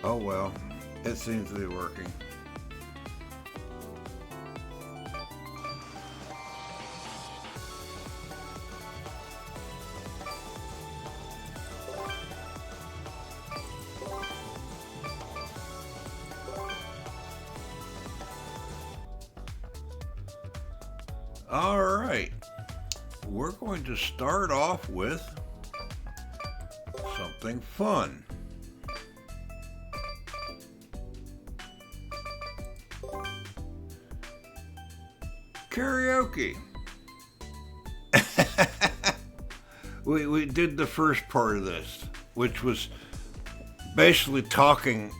Oh well, it seems to be working. All right, we're going to start off with something fun. Karaoke. we did the first part of this, which was basically talking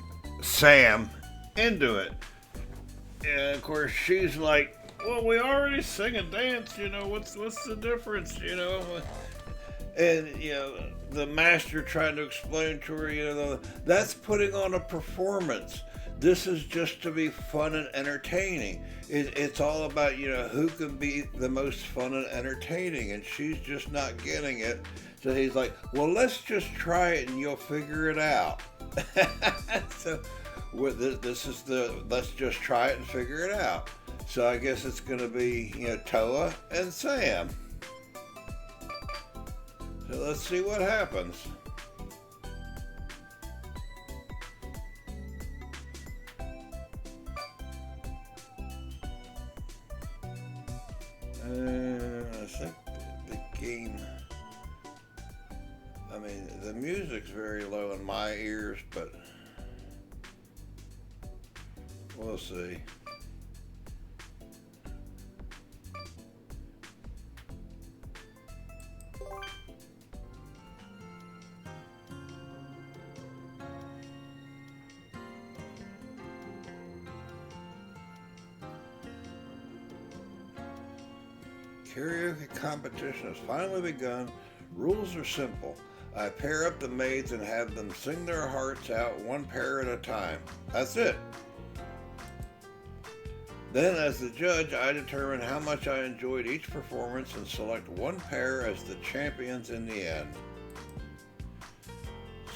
Sam into it. And of course she's like, well, we already sing and dance, what's the difference, And, the master trying to explain to her, that's putting on a performance. This is just to be fun and entertaining. It's all about, who can be the most fun and entertaining, and she's just not getting it. So he's like, well, let's just try it and you'll figure it out. So this is let's just try it and figure it out. So I guess it's going to be, Toa and Sam. So let's see what happens. I think the game, the music's very low in my ears, but we'll see. Karaoke competition has finally begun. Rules are simple. I pair up the maids and have them sing their hearts out one pair at a time. That's it. Then as the judge, I determine how much I enjoyed each performance and select one pair as the champions in the end.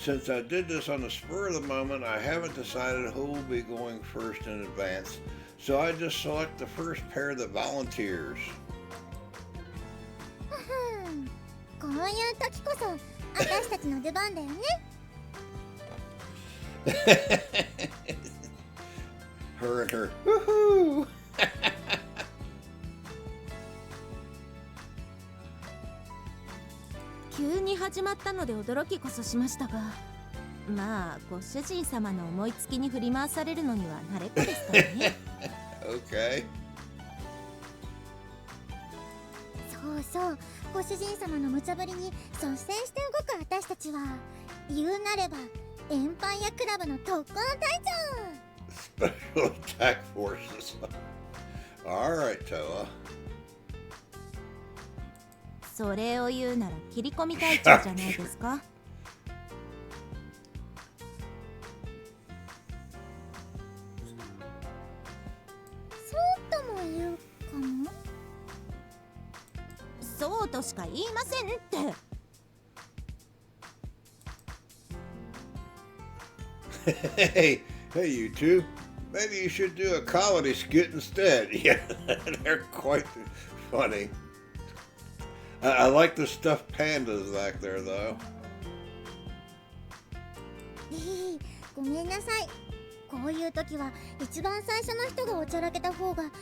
Since I did this on the spur of the moment, I haven't decided who will be going first in advance, so I just select the first pair that volunteers. こういう時こそ私たちの出番だよね。Her and her. Woohoo! 急に始まったので驚きこそしましたが、まあご主人様の思いつきに振り回されるのには慣れっこですからね。Okay. そうそう、ご主人様の無茶ぶりに率先して動く私たちは、言うなればエンパイアクラブの特攻隊長。Special attack forces. All right, Toa. それを言うなら切り込み隊長じゃないですか。そうとも言うかも。そうとしか言いませんって。Hey, you two. Maybe you should do a comedy skit instead. Yeah, they're quite funny. I like the stuffed pandas back there, though. ごめんなさい。こういう時は一番最初の人がおちゃらけた方がみんな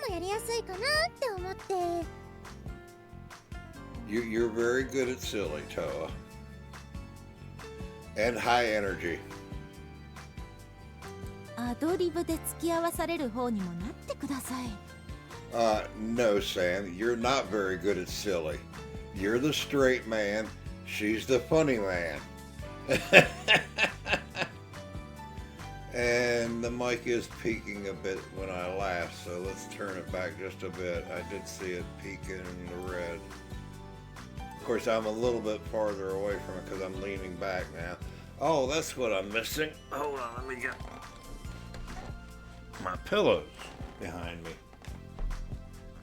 もやりやすいかなって思って。You're very good at silly, Toa. And high energy. アドリブで付き合わされる方にもなってください。No, Sam, you're not very good at silly. You're the straight man, she's the funny man. And the mic is peaking a bit when I laugh, so let's turn it back just a bit. I did see it peaking in the red. Of course, I'm a little bit farther away from it because I'm leaning back now. Oh, that's what I'm missing. Hold on, let me get my pillows behind me,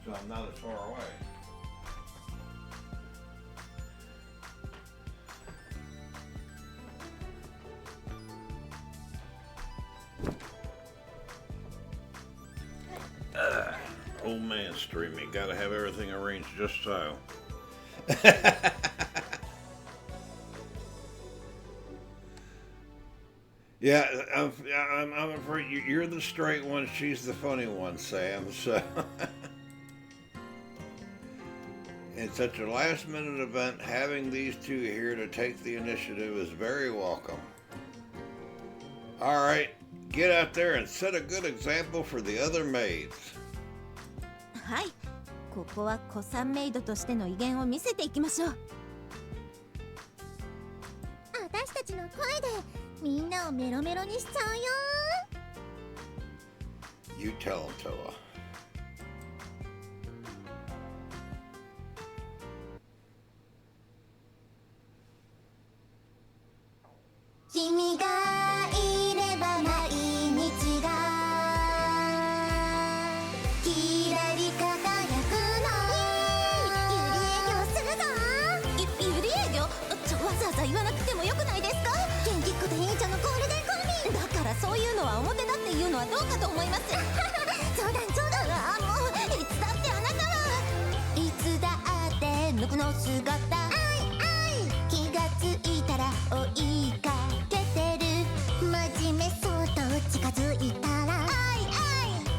so I'm not as far away. old man streaming. Gotta have everything arranged just so. Yeah, I'm afraid you're the straight one, she's the funny one, Sam, so... In such a last-minute event, having these two here to take the initiative is very welcome. Alright, get out there and set a good example for the other maids. はい、ここは古参メイドとしての威厳を見せていきましょう。私たちの声でみんなをメロメロにしちゃうよ。 You tell him, Toa. 君がいれば毎日がきらり輝くの。ゆり営業するぞ。ゆり営業？わざわざ言わなくてもよくないですか？元気っ子でいいちゃんのゴールデンコンビ。だからそういうのは表だっていうのはどうかと思います。冗談冗談。もういつだってあなたはいつだって無垢の姿。気がついたら追いかけてる。真面目そうと近づいたら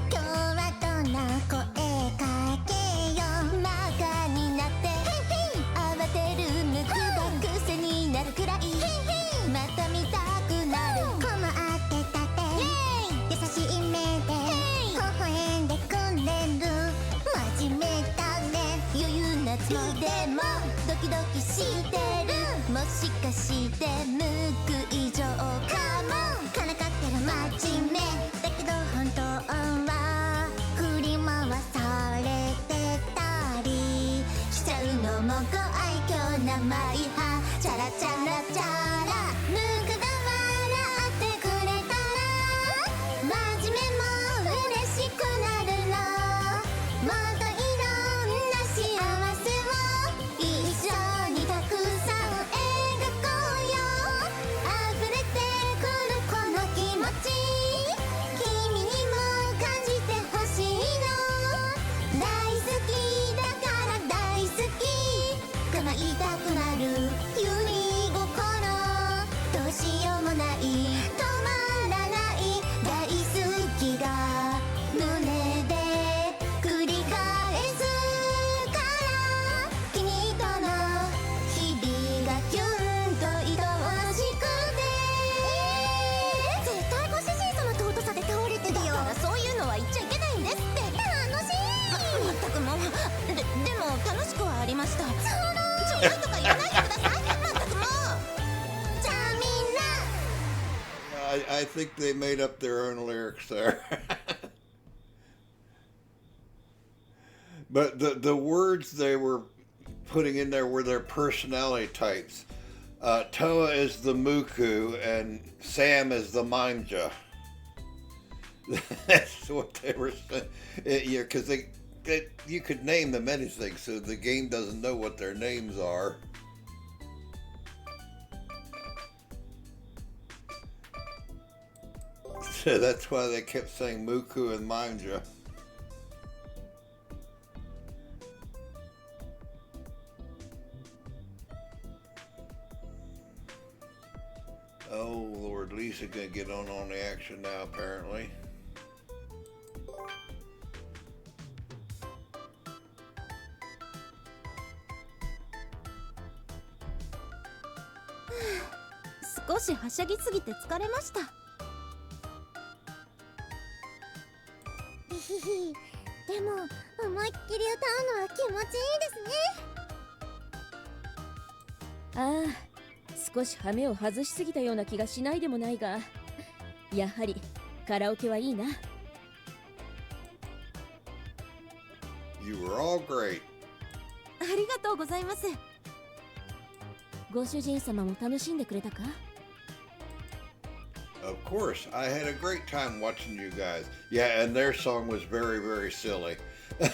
今日はどんな声かけよう。マガになって慌てる無垢が癖になるくらいまた見たくなる。こまってたって優しい目で微笑んでくれる。真面目だね。余裕なつもりでもドキドキしてる。もしかして無垢以上かも。からかってる真面目だけど本当は振り回されてたりしちゃうのもご愛嬌なマイハチャラチャラチャラ。無垢が笑ってくれたら真面目も嬉しくなるの。もっといろんな幸せを一緒にたくさん描こうよ。溢れてくるこの気持ち君にも感じてほしいの。大好きだから大好き叶いたくなるゆり心。どうしようもない止まらない大好きが胸で繰り返すから君との日々がキュンと愛おしくて。絶対ご主人様尊さで倒れてるよ。だからそういうのは言っちゃいけないんですって。楽しい。まったくもうでも楽しくはありました。ちょろいとか言わないでください。まったくもう。じゃあみんな I think they made up their own lyrics there. But the words they were putting in there were their personality types. Toa is the Muku and Sam is the Manja. That's what they were saying. Yeah, because you could name them anything, so the game doesn't know what their names are. So that's why they kept saying Muku and Manja. Oh Lord, Lisa gonna get on the action now apparently.「少しはしゃぎすぎて疲れました」。ひひひ。でも思いっきり歌うのは気持ちいいですね。ああ、少し羽目を外しすぎたような気がしないでもないが、やはりカラオケはいいな。You were all great. ありがとうございます。ご主人様も楽しんでくれたか？ Of course, I had a great time watching you guys. Yeah, and their song was very, very silly. 本当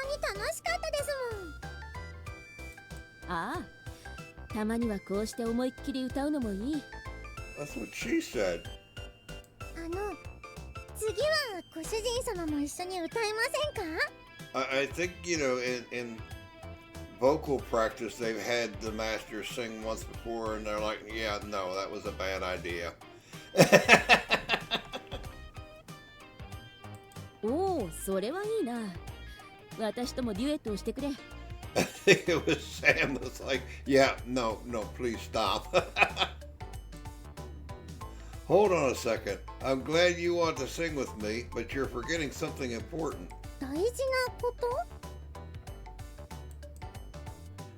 に楽しかったですもん。ああ、たまにはこうして思いっきり歌うのもいい。 That's what she said. あの次はご主人様も一緒に歌いませんか？ I think, you know, in vocal practice, they've had the master sing once before, and they're like, yeah, no, that was a bad idea. おお、それはいいな。私ともデュエットをしてくれ。I think it was Sam that's like, yeah, no, please stop. Hold on a second. I'm glad you want to sing with me, but you're forgetting something important. 大事なこと？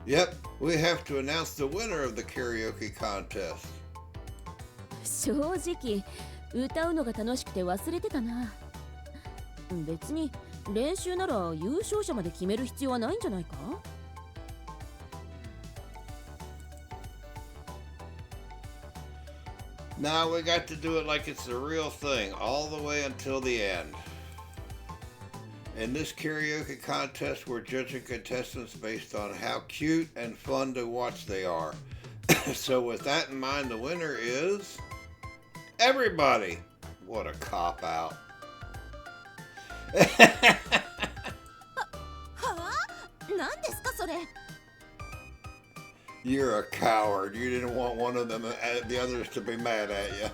Yep, we have to announce the winner of the karaoke contest. 正直、歌うのが楽しくて忘れてたな。別に練習なら優勝者まで決める必要はないんじゃないか？ Now we got to do it like it's the real thing, all the way until the end. In this karaoke contest, we're judging contestants based on how cute and fun to watch they are. So with that in mind, the winner is... everybody! What a cop-out. はあ？何ですかそれ？ You're a coward. You didn't want one of them, the others to be mad at you.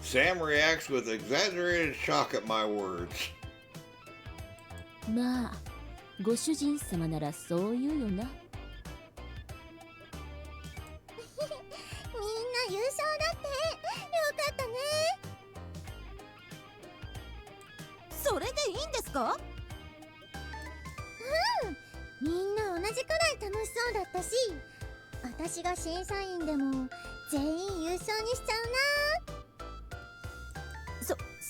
Sam reacts with exaggerated shock at my words. まあ、ご主人様ならそう言うよな。みんな優勝だって。よかったね。それでいいんですか？みんな同じくらい楽しそうだったし、私が審査員でも全員優勝にしちゃ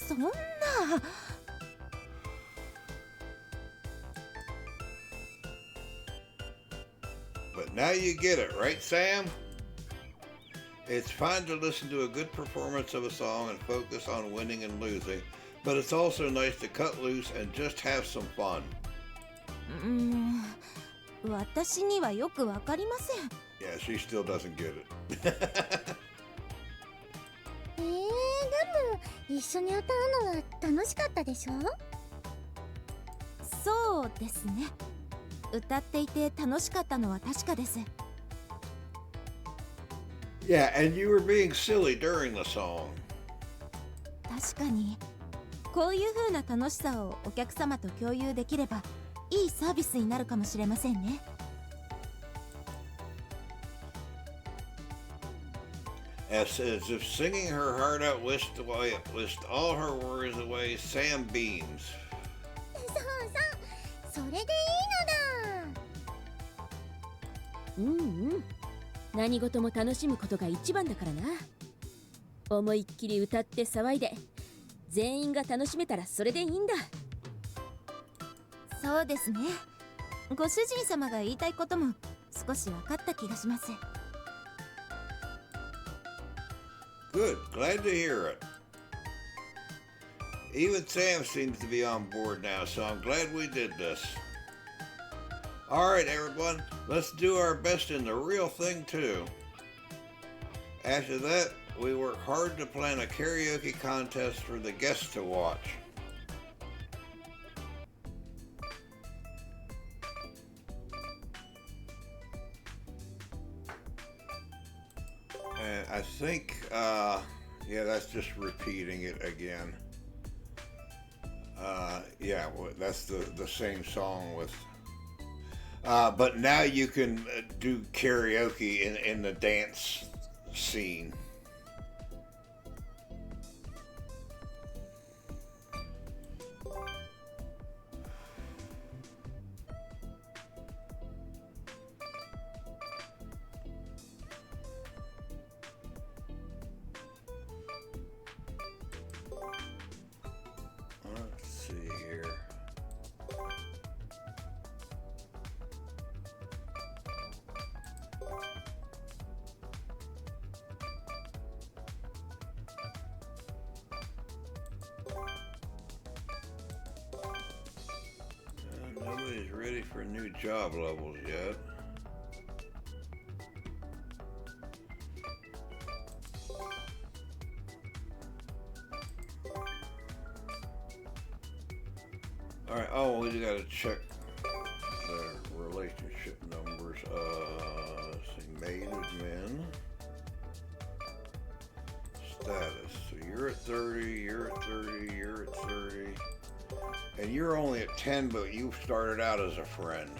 そんな。But now you get it, right, Sam? It's fine to listen to a good performance of a song and focus on winning and losing, but it's also nice to cut loose and just have some fun. 私にはよくわかりません。 Yeah, she still doesn't get it. う。でも一緒に歌うのは楽しかったでしょ？そうですね。歌っていて楽しかったのは確かです。 Yeah, and you were being silly during the song. 確かにこういう風な楽しさをお客様と共有できればいいサービスになるかもしれませんね。 As if singing her heart out wished all her worries away, Sam beams. そう、それでいいのだ。うんうん。何事も楽しむことが一番だからな。思いっきり歌って騒いで、全員が楽しめたらそれでいいんだ。そうですね。ご主人様が言いたいことも少し分かった気がします。 Good, glad to hear it. Even Sam seems to be on board now, so I'm glad we did this. Alright everyone, let's do our best in the real thing too. After that, we work hard to plan a karaoke contest for the guests to watch. And I think, yeah, that's just repeating it again. Yeah, well, that's the same song with... but now you can do karaoke in the dance scene. Let's see here. Nobody's ready for new job levels yet. Alright, oh, we gotta check the relationship numbers. Let's see, maid is men. Status. So you're at 30, you're at 30, you're at 30. And you're only at 10, but you started out as a friend.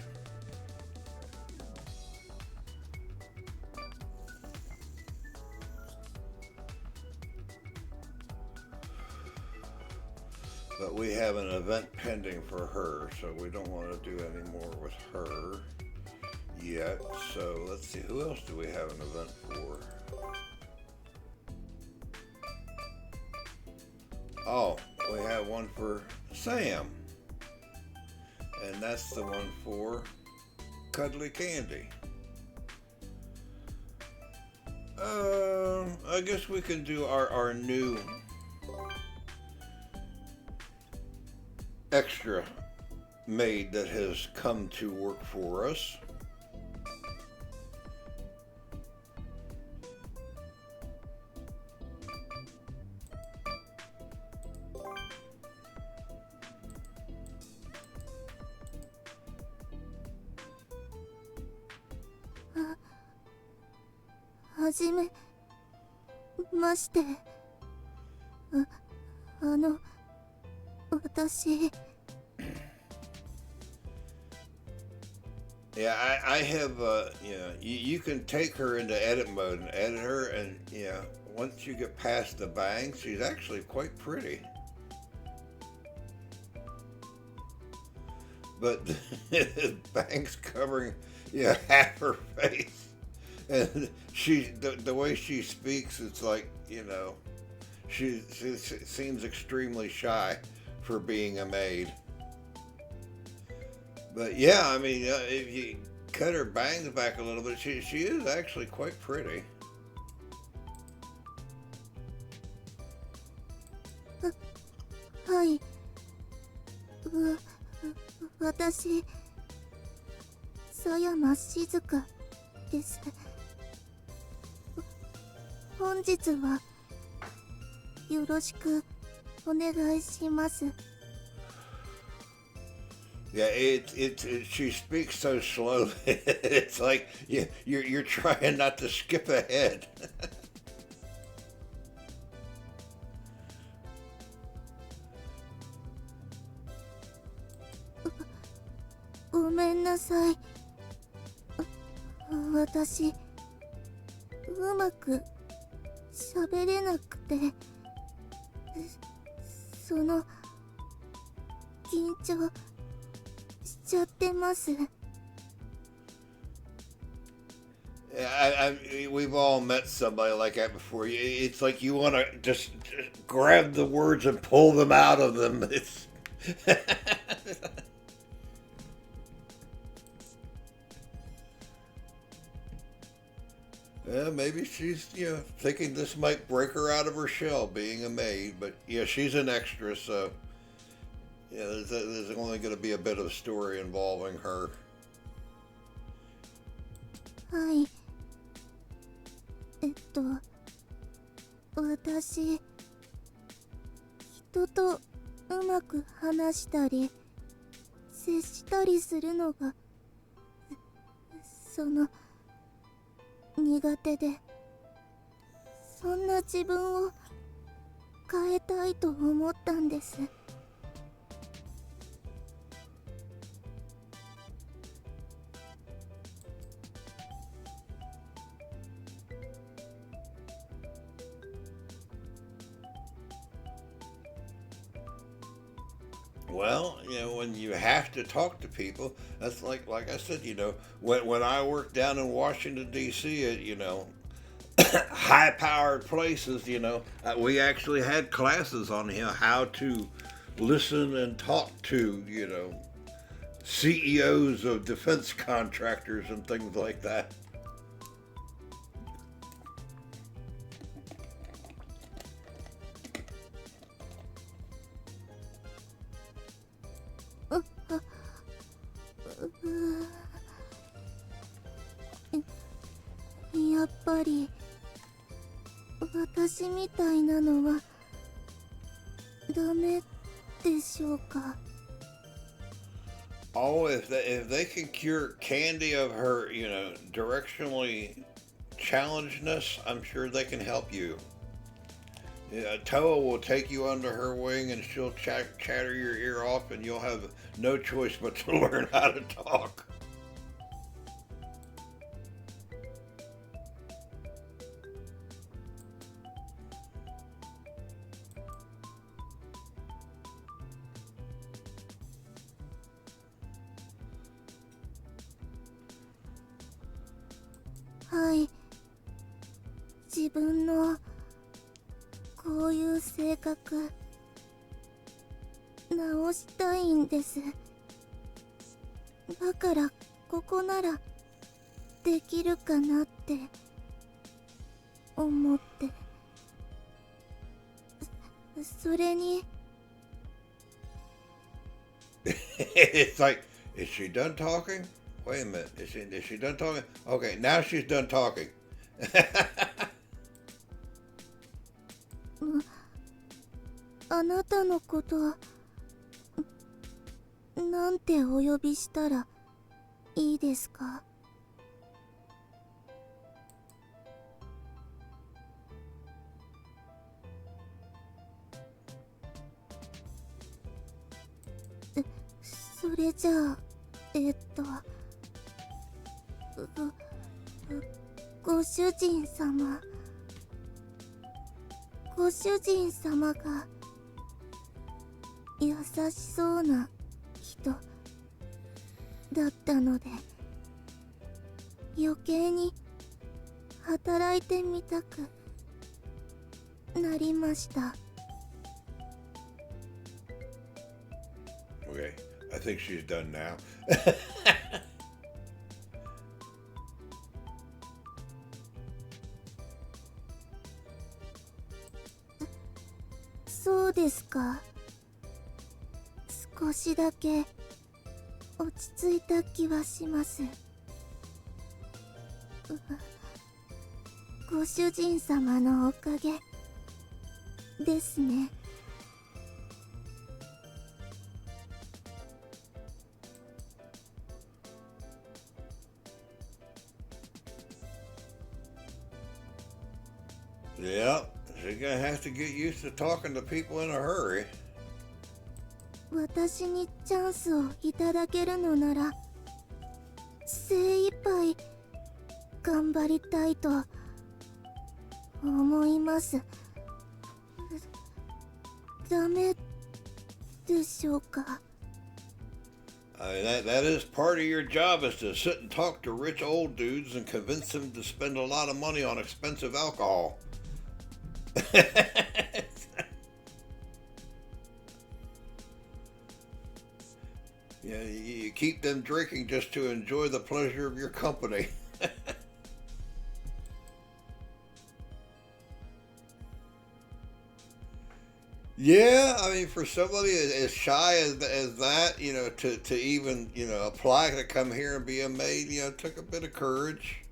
But we have an event pending for her, so we don't want to do any more with her yet. So let's see, who else do we have an event for? Oh, we have one for Sam. And that's the one for Cuddly Candy. I guess we can do our new extra maid that has come to work for us.はじめまして。私。Yeah, I have, you can take her into edit mode and edit her, and, once you get past the bangs, she's actually quite pretty. But the bangs covering, half her face. And the way she speaks, it's like, she seems extremely shy for being a maid. But yeah, I mean, if you cut her bangs back a little bit, she is actually quite pretty. Hi. 私、佐山静香です。本日はよろしくお願いします。Yeah, she speaks so slow. It's like you're trying not to skip ahead. ごめんなさい。私、うまく喋れなくて、緊張しちゃってます。We've all met somebody like that before. It's like you want to just grab the words and pull them out of them. It's yeah, maybe she's, thinking this might break her out of her shell, being a maid. But, she's an extra, so, there's only going to be a bit of story involving her. はい。私、人とうまく話したり、接したりするのが、苦手で、そんな自分を変えたいと思ったんです。Well, when you have to talk to people, that's like I said, when I worked down in Washington, D.C. at, high-powered places, we actually had classes on, how to listen and talk to, CEOs of defense contractors and things like that.「やっぱり私みたいなのはダメでしょうか。Oh, if they can cure Candy of her, directionally challengedness, I'm sure they can help you. Yeah, Toa will take you under her wing and she'll chatter your ear off, and you'll have no choice but to learn how to talk.はい。自分のこういう性格直したいんです。だからここならできるかなって思って。それにIt's like, is she done talking? Wait a minute, is she done talking? Okay, now she's done talking. あなたのことなんてお呼びしたらいいですか？それじゃあご主人様が優しそうな人だったので、余計に働いてみたくなりました。Okay, I think she's done now. そうですか。少しだけ落ち着いた気はします。ご主人様のおかげですね。Yep, she's gonna have to get used to talking to people in a hurry. 私にチャンスをいただけるのなら精一杯頑張りたいと思います。ダメでしょうか？ I mean, that is part of your job, is to sit and talk to rich old dudes and convince them to spend a lot of money on expensive alcohol. Yeah, you keep them drinking just to enjoy the pleasure of your company. Yeah, I mean, for somebody as shy as that, to even, apply to come here and be a maid, took a bit of courage.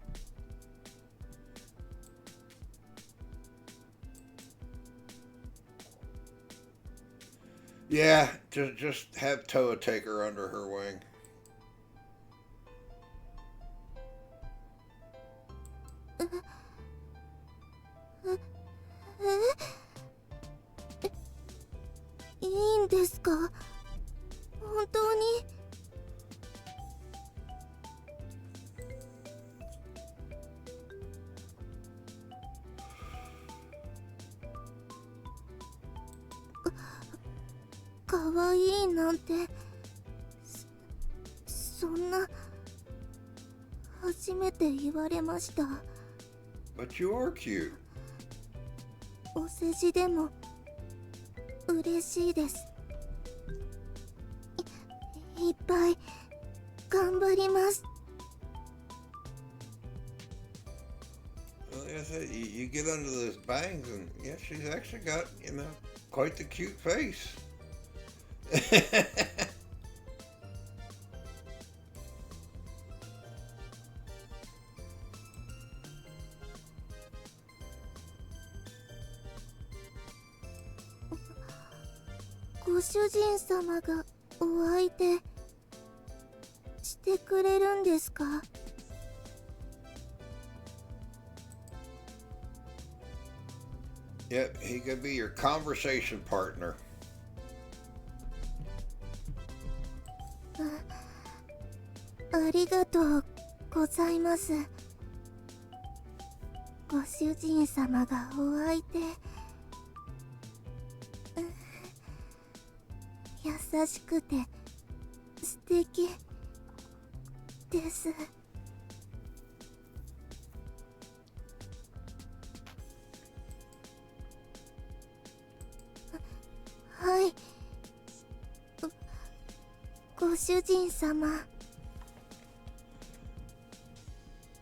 Yeah, just have Toa take her under her wing. いいんですか？本当に？かわいいなんてそんな初めて言われました。 But you are cute. お世辞でも嬉しいです。いっぱい頑張ります。 Well, like I said, you get under those bangs, and yeah, she's actually got, quite the cute face. ご主人様がお相手てくれるんですか？ Yep, he could be your conversation partner. ありがとうございます。ご主人様がお相手。優しくて素敵です。はい。ご主人様。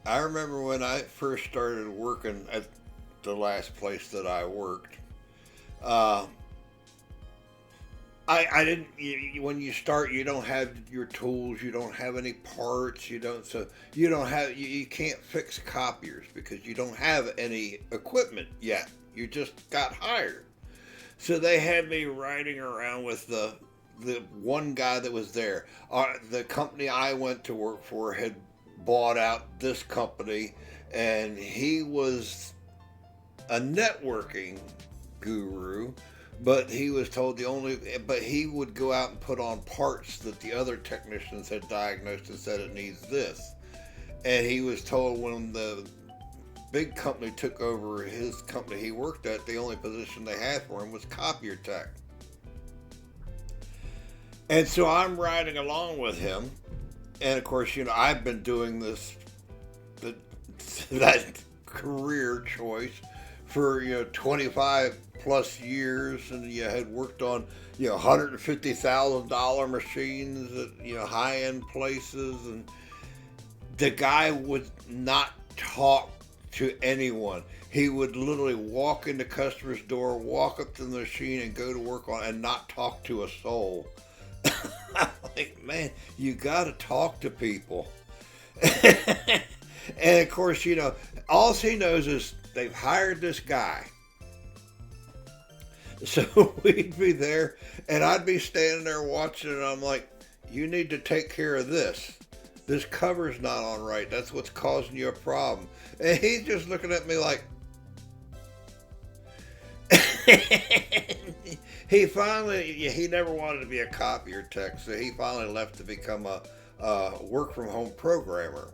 I remember when I first started working at the last place that I worked. I didn't. When you start, you don't have your tools. You don't have any parts. You don't. So you don't have. You can't fix copiers because you don't have any equipment yet. You just got hired. So they had me riding around with the one guy that was there. The company I went to work for had bought out this company, and he was a networking guru, but he was told but he would go out and put on parts that the other technicians had diagnosed and said it needs this. And he was told when the big company took over his company he worked at, the only position they had for him was copier tech. And so I'm riding along with him, and of course, I've been doing that career choice for 25 plus years, and you had worked on $150,000 machines at high-end places, and the guy would not talk to anyone. He would literally walk in the customer's door, walk up to the machine, and go to work on, and not talk to a soul. I'm like, man, you got to talk to people. And of course, all he knows is they've hired this guy. So we'd be there, and I'd be standing there watching, and I'm like, you need to take care of this. This cover's not on right. That's what's causing you a problem. And he's just looking at me like, he never wanted to be a copier tech, so he finally left to become a work from home programmer,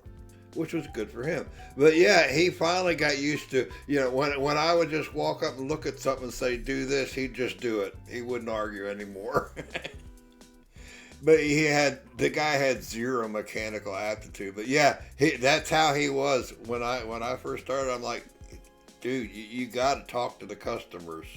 which was good for him. But yeah, he finally got used to, when I would just walk up and look at something and say, do this, he'd just do it. He wouldn't argue anymore. But the guy had zero mechanical aptitude. But yeah, that's how he was when I first started. I'm like, dude, you got to talk to the customers.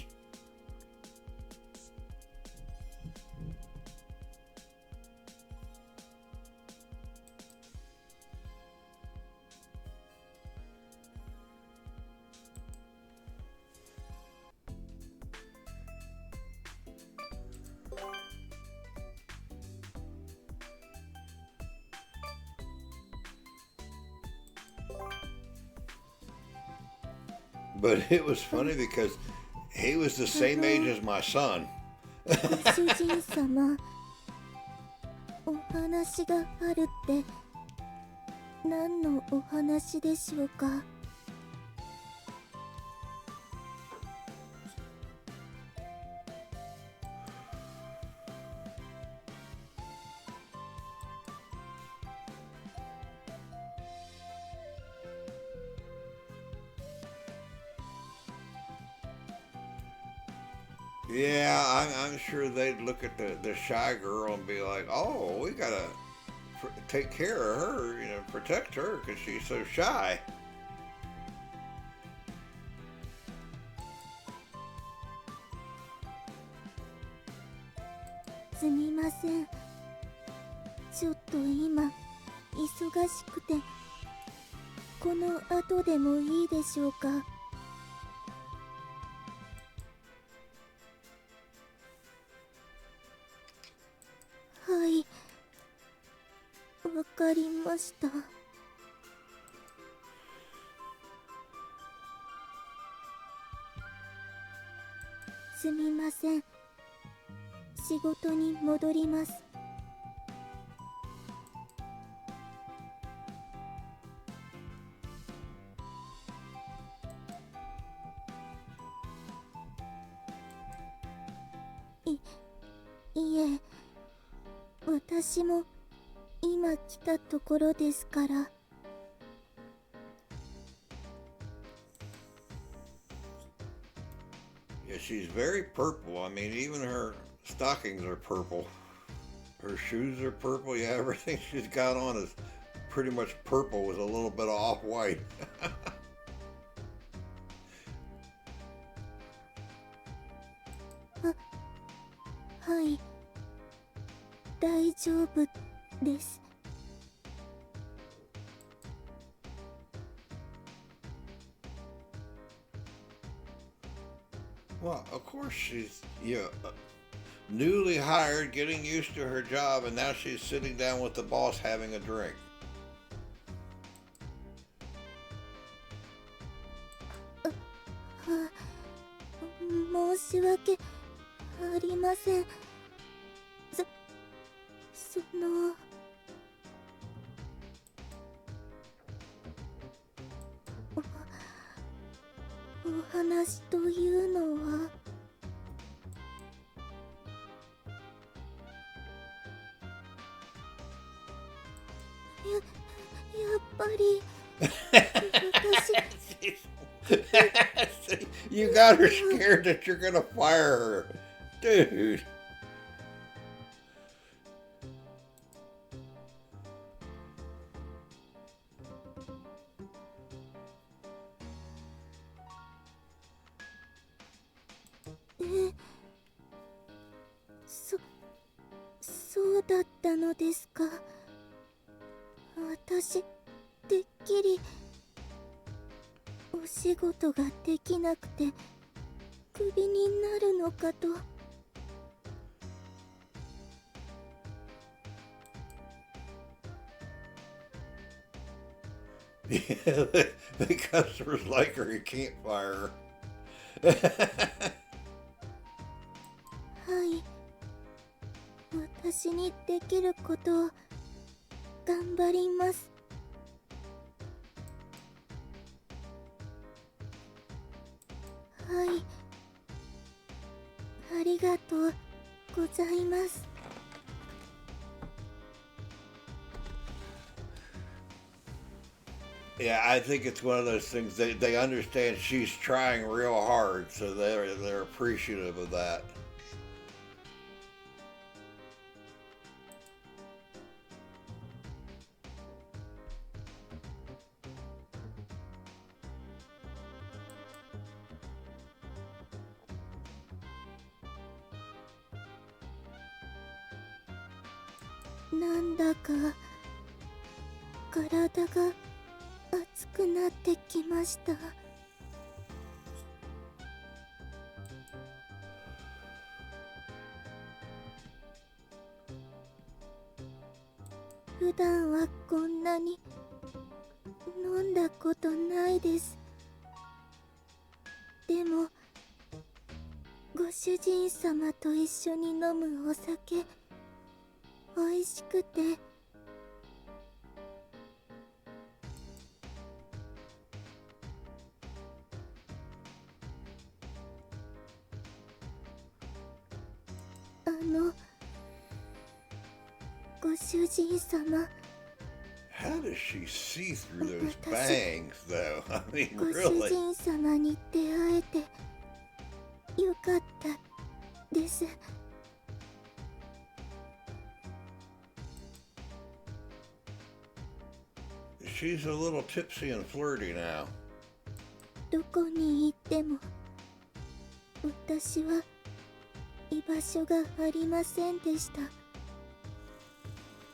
But it was funny because he was the same age as my son. ご主人様、お話があるって何のお話でしょうか？Yeah, I'm sure they'd look at the shy girl and be like, oh, we gotta take care of her, protect her because she's so shy. すみません。ちょっと今忙しくて、この後でもいいでしょうか？はい、わかりました。すみません。仕事に戻ります。いえ、私も今来たところですから。Yeah, she's very purple. I mean, even her stockings are purple. Her shoes are purple. Yeah, everything she's got on is pretty much purple with a little bit of off-white. はい、大丈夫です。Well, of course she's newly hired, getting used to her job, and now she's sitting down with the boss having a drink. 申し訳ありません。そのお話というのは。やっぱりSee, you got her scared that you're gonna fire her. Dude. そうだったのですか。私てっきりお仕事ができなくてクビになるのかと。Yeah, the customers like her, you can't fire her. はい、私にできることを頑張ります。はい、ありがとうございます。Yeah, I think it's one of those things they understand she's trying real hard, so they're appreciative of that. なんだか体が熱くなってきました。普段はこんなに飲んだことないです。でもご主人様と一緒に飲むお酒美味しくて。ご主人様。 How does she see through those bangs, though? I mean, ご主 really? 人様に出会えてよかったです。She's a little tipsy and flirty now. どこに行っても私は居場所がありませんでした。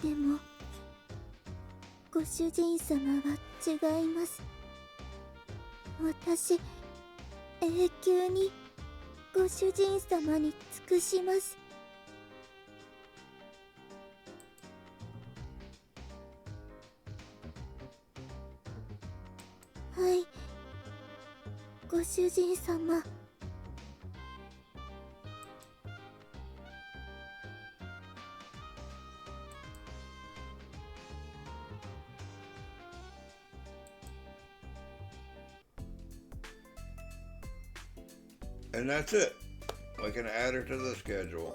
でもご主人様は違います。私永久にご主人様に尽くします。はい、ご主人様。And that's it. We can add her to the schedule.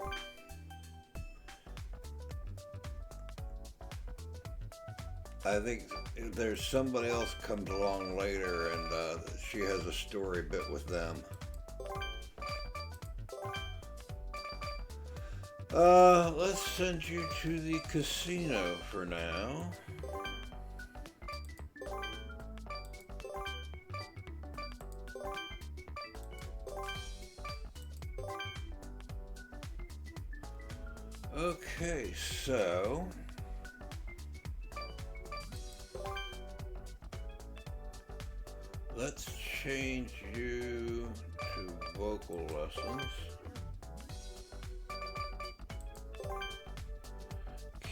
I think there's somebody else comes along later, and she has a story bit with them. Let's send you to the casino for now. Okay, so let's change you to vocal lessons.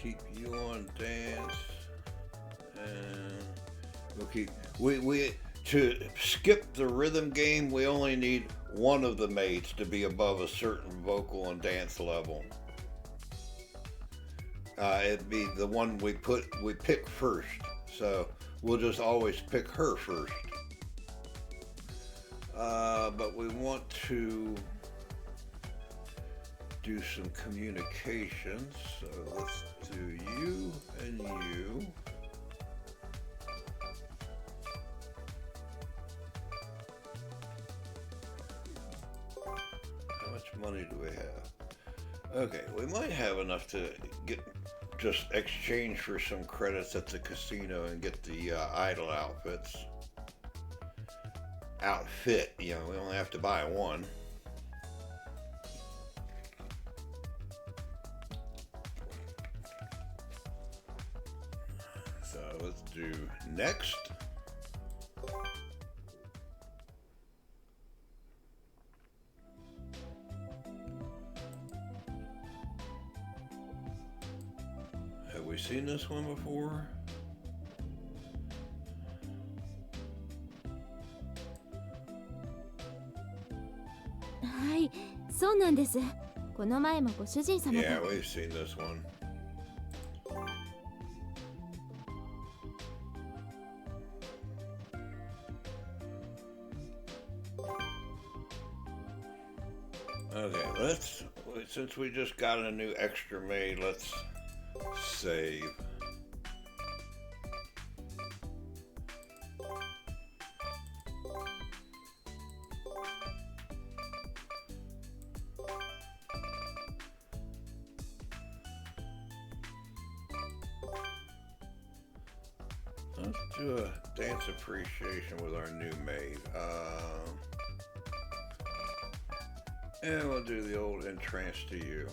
Keep you on dance, and we'll keep we to skip the rhythm game. We only need one of the maids to be above a certain vocal and dance level. It'd be the one we pick first, so we'll just always pick her first. But we want to do some communications, so let's do you and you. How much money do we have? Okay, we might have enough to just exchange for some credits at the casino and get the idol outfit. You know, we only have to buy one. So let's do next. Have we seen this one before?はいそうなんですこの前もご主人様 Yeah, と we've seen this one. Okay, since we just got a new extra maid, let's save. Let's do a dance appreciation with our new maid. And we'll do the old entrance to you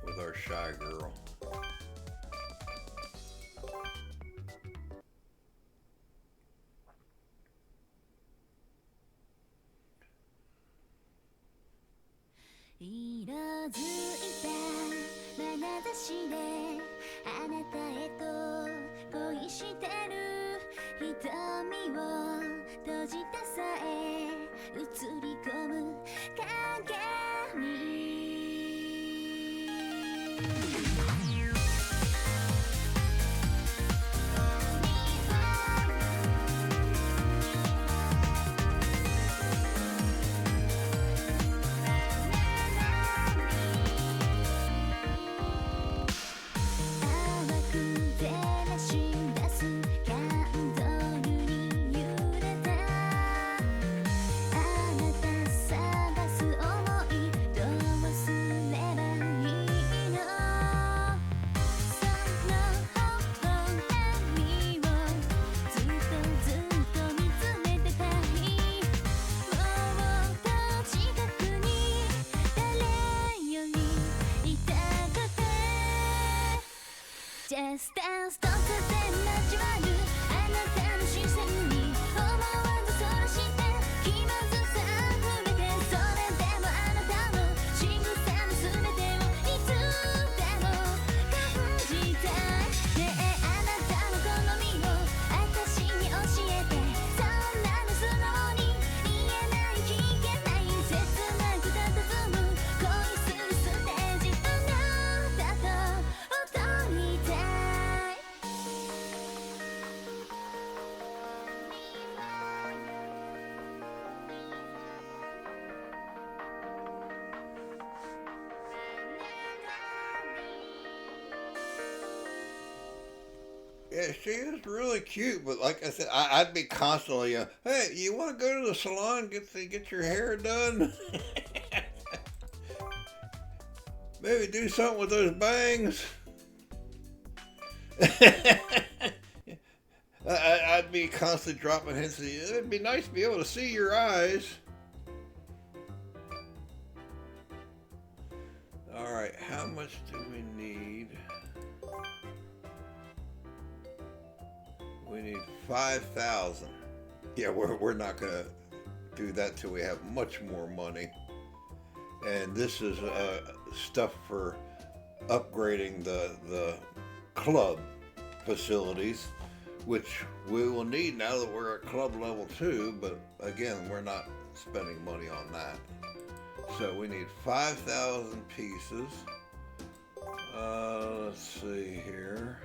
with our shy girl. Yeah, she is really cute, but like I said, I'd be constantly, hey, you want to go to the salon get your hair done? Maybe do something with those bangs. I'd be constantly dropping hints. It'd be nice to be able to see your eyes. All right, how much do we need? We need 5,000. Yeah, we're not gonna do that till we have much more money. And this is stuff for upgrading the club facilities, which we will need now that we're at club level 2. But again, we're not spending money on that. So we need 5,000 pieces. Let's see here.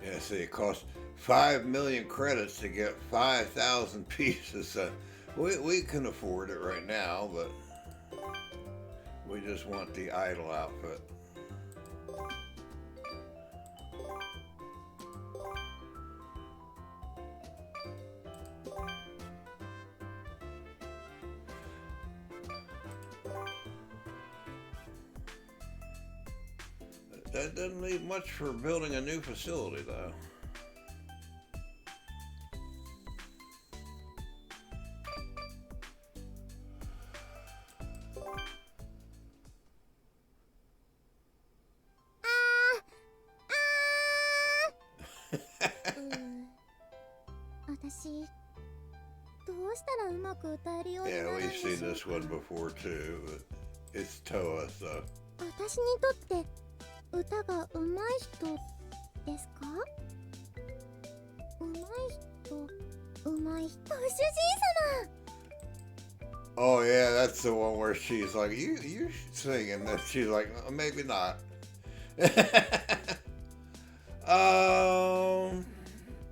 Yeah, see, it costs 5 million credits to get 5,000 pieces. We can afford it right now, but we just want the idol outfit. That doesn't leave much for building a new facility, though. Yeah, we've seen this one before too, but it's Toa, so. 私にとって歌が上手い人ですか？上手い人、上手い人。ご主人様。 Oh yeah, that's the one where she's like, you sing, and then she's like, maybe not.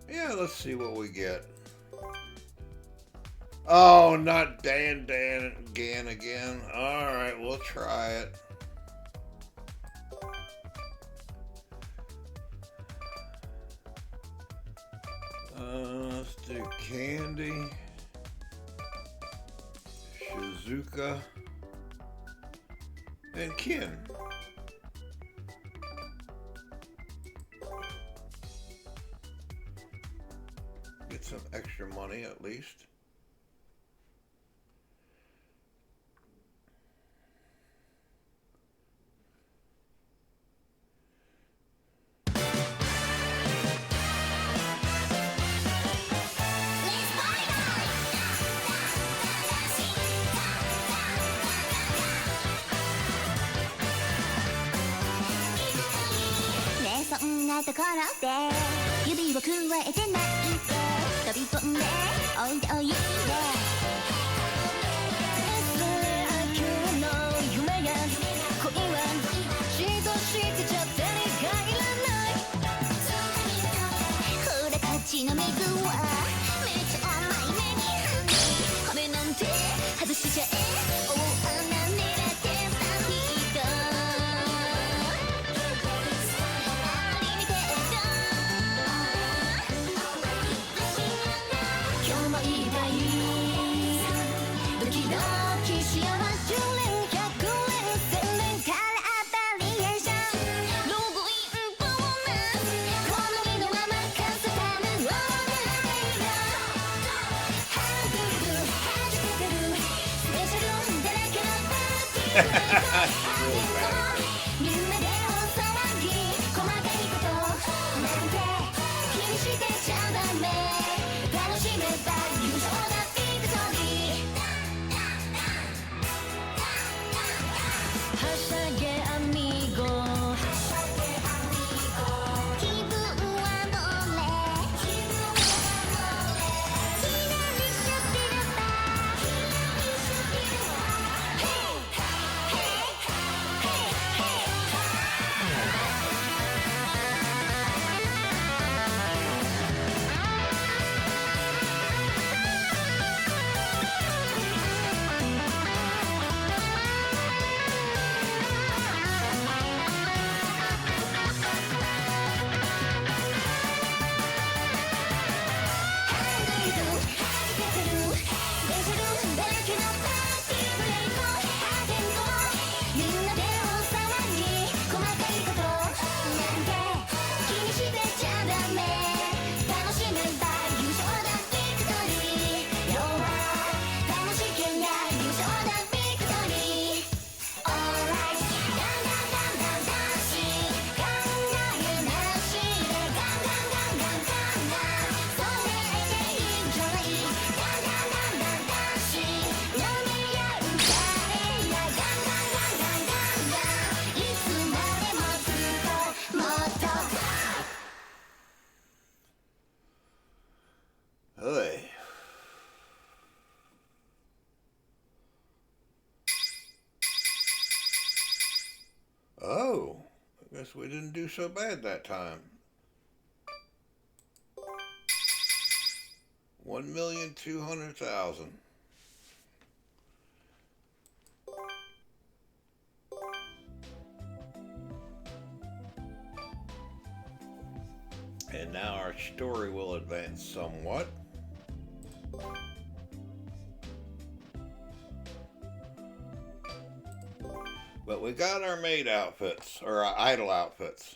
Yeah, let's see what we get. Oh, not Dan again. All right, we'll try it. Let's do Candy, Shizuka, and Kin. Get some extra money at least. "そんなところで指をくわえてないで飛び込んでおいでおいで」「今日の夢や恋はしとしてちゃってに帰らない」「ほらこっちの水はめっちゃ甘いねにハニー」「羽なんて外しちゃえ大穴狙ってさヒート」今日もいいわいドキドキしよう10年100年1000年からバリエーションログインボーナス好みのままカスタムオーダーハードルはじけてるスペシャルだらけのパーティー夢で大騒ぎ細かいことなんて気にしてちゃダメ楽しめば優勝だビクトリーはしゃげアミーゴ気分はどれひらりしゃってるば guess we didn't do so bad that time. 1,200,000. And now our story will advance somewhat. But we got our maid outfits, or our idol outfits.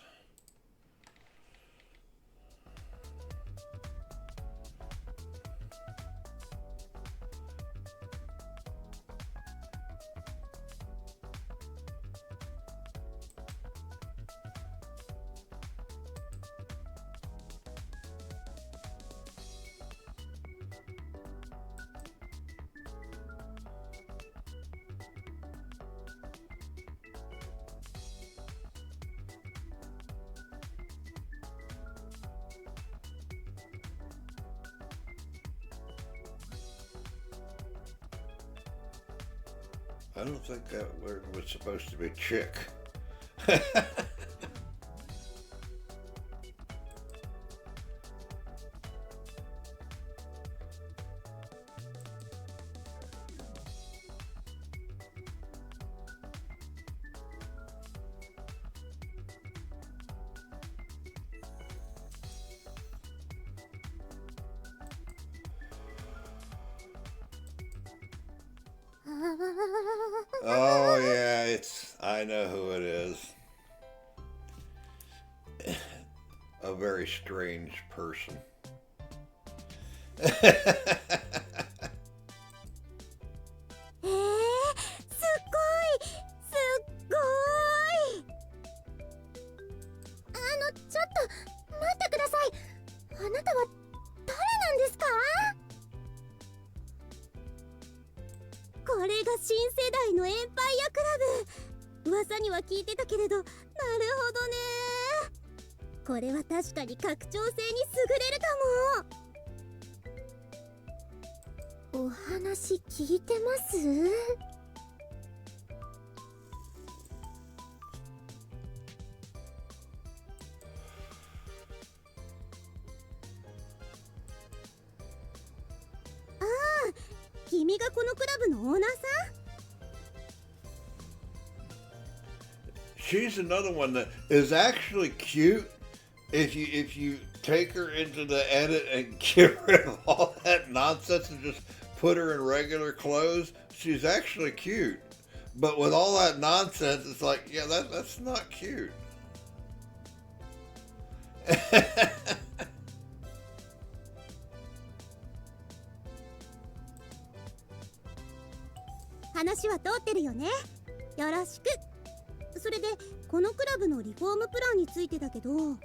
I don't think that word was supposed to be chick. Oh yeah, I know who it is. A very strange person. ちょっと待ってください。あなたは誰なんですか？これが新世代のエンパイアクラブ。噂には聞いてたけれど、なるほどね。これは確かに拡張性に優れるかも。お話聞いてます？君がこのクラブのオーナーさん？ She's another one that is actually cute if you take her into the edit and get rid of all that nonsense and just put her in regular clothes. She's actually cute, but with all that nonsense, it's like, yeah, that's not cute. 話は通ってるよね。よろしく。それでこのクラブのリフォームプランについてだけど、ご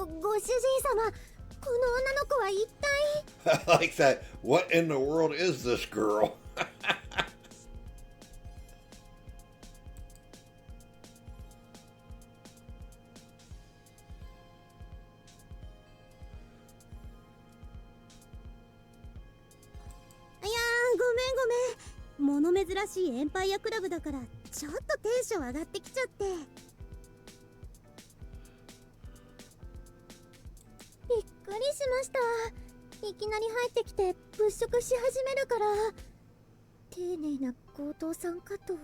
主人様、この女の子は一体。 I like that. What in the world is this girl? 物珍しいエンパイアクラブだからちょっとテンション上がってきちゃって。びっくりしました。いきなり入ってきて物色し始めるから、丁寧な強盗さんかと。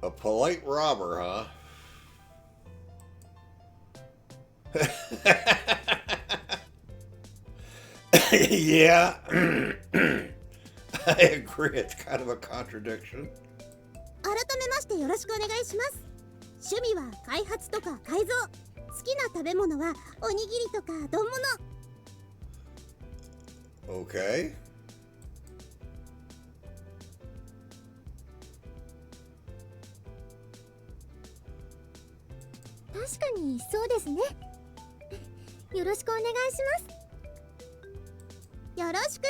A polite robber, huh? Yeah, I agree. It's kind of a contradiction. 改めましてよろしくお願いします。趣味は開発とか改造。好きな食べ物はおにぎりとか丼物。 Okay. 確かにそうですね。よろしくお願いします。よろしく。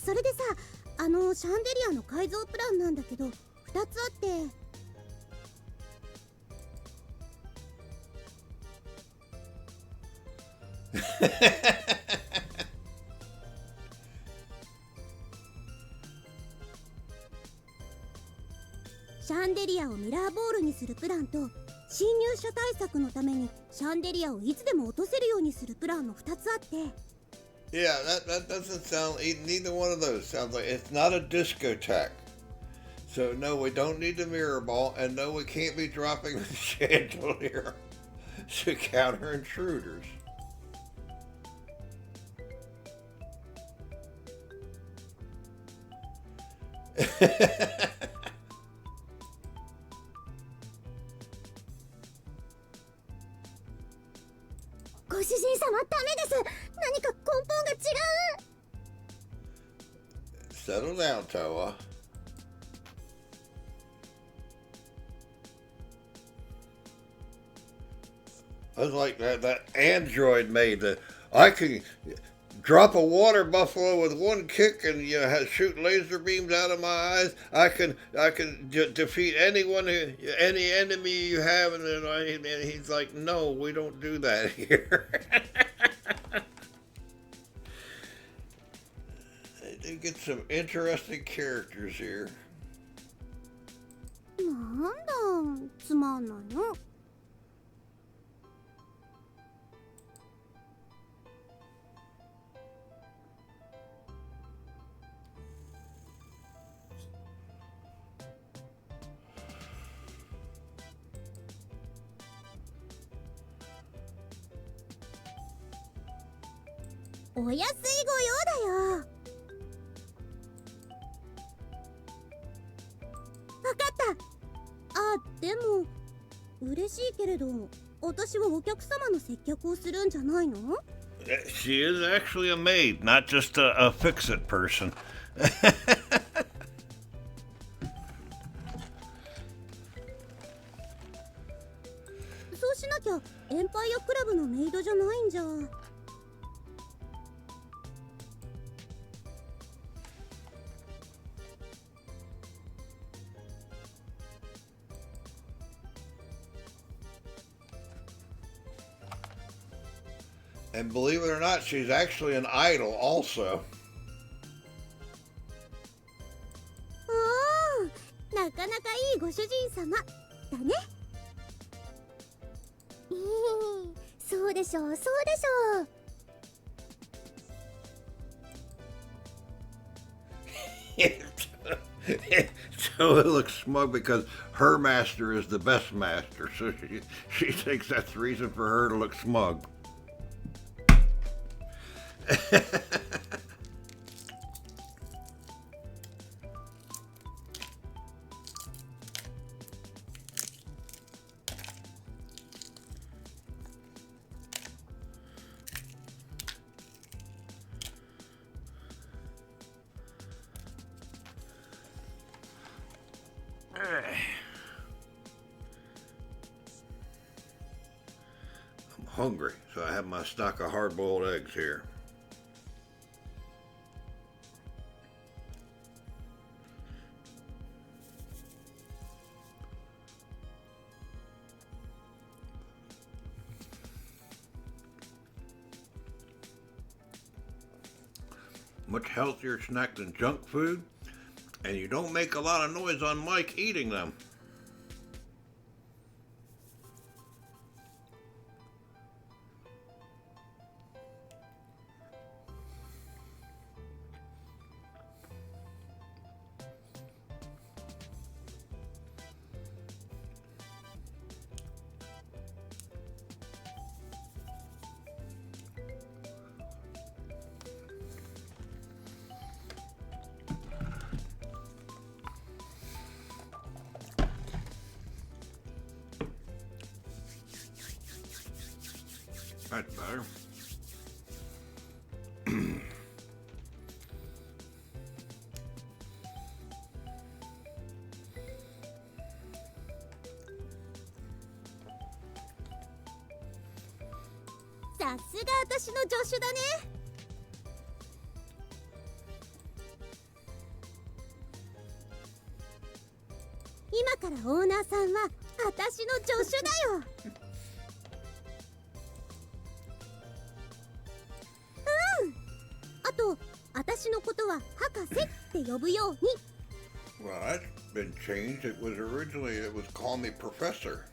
それでさ、シャンデリアの改造プランなんだけど2つあって。シャンデリアをミラーボールにするプランと、侵入者対策のためにシャンデリアをいつでも落とせるようにするプランの2つあって。Yeah, that doesn't sound. Neither one of those sounds like it's not a discotheque. So no, we don't need the mirror ball, and no, we can't be dropping the chandelier to counter intruders. ご主人様、ダメです。何か根本が違う。 Settle down, Toa. I was like that android made that I can drop a water buffalo with one kick and shoot laser beams out of my eyes. I can defeat anyone, any enemy you have, and he's like, no, we don't do that here. They do get some interesting characters here. なんだ、つまんないの。お安いご用だよ。わかった。あ、でも嬉しいけれど、私はお客様の接客をするんじゃないの？ She is actually a maid, not just a fix-it person. そうしなきゃエンパイアクラブのメイドじゃないんじゃ。And believe it or not, she's actually an idol also. おー、なかなかいいご主人様だね。そうでしょう、そうでしょう。So it looks smug because her master is the best master, so she thinks that's the reason for her to look smug. I'm hungry, so I have my stock of hard-boiled eggs here. Much healthier snack than junk food, and you don't make a lot of noise on mic eating them. That's better. Sa さすが私の助手だね。からオーナーさんは私の助手だよ。あと私のことは博士って呼ぶように。 Well, that's been changed. It was call me professor.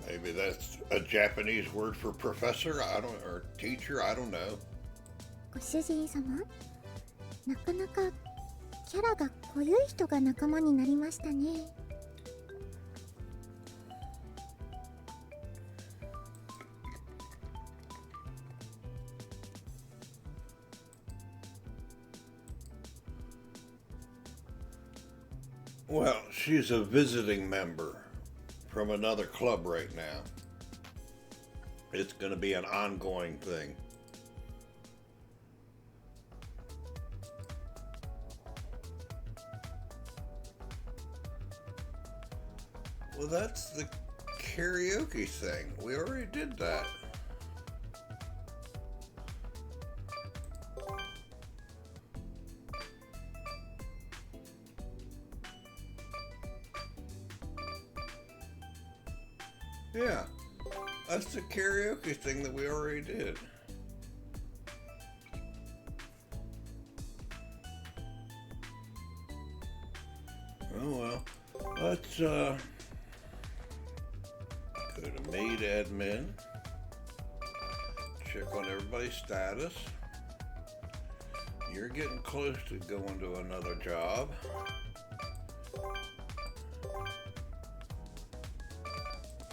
Maybe that's a Japanese word for professor, or teacher, I don't know. ご主人様、なかなかキャラが濃ゆい人が仲間になりましたね。Well, she's a visiting member from another club right now. It's going to be an ongoing thing. Well, that's the karaoke thing. We already did that. Yeah, that's the karaoke thing that we already did. Oh well, let's go to Maid admin, check on everybody's status. You're getting close to going to another job.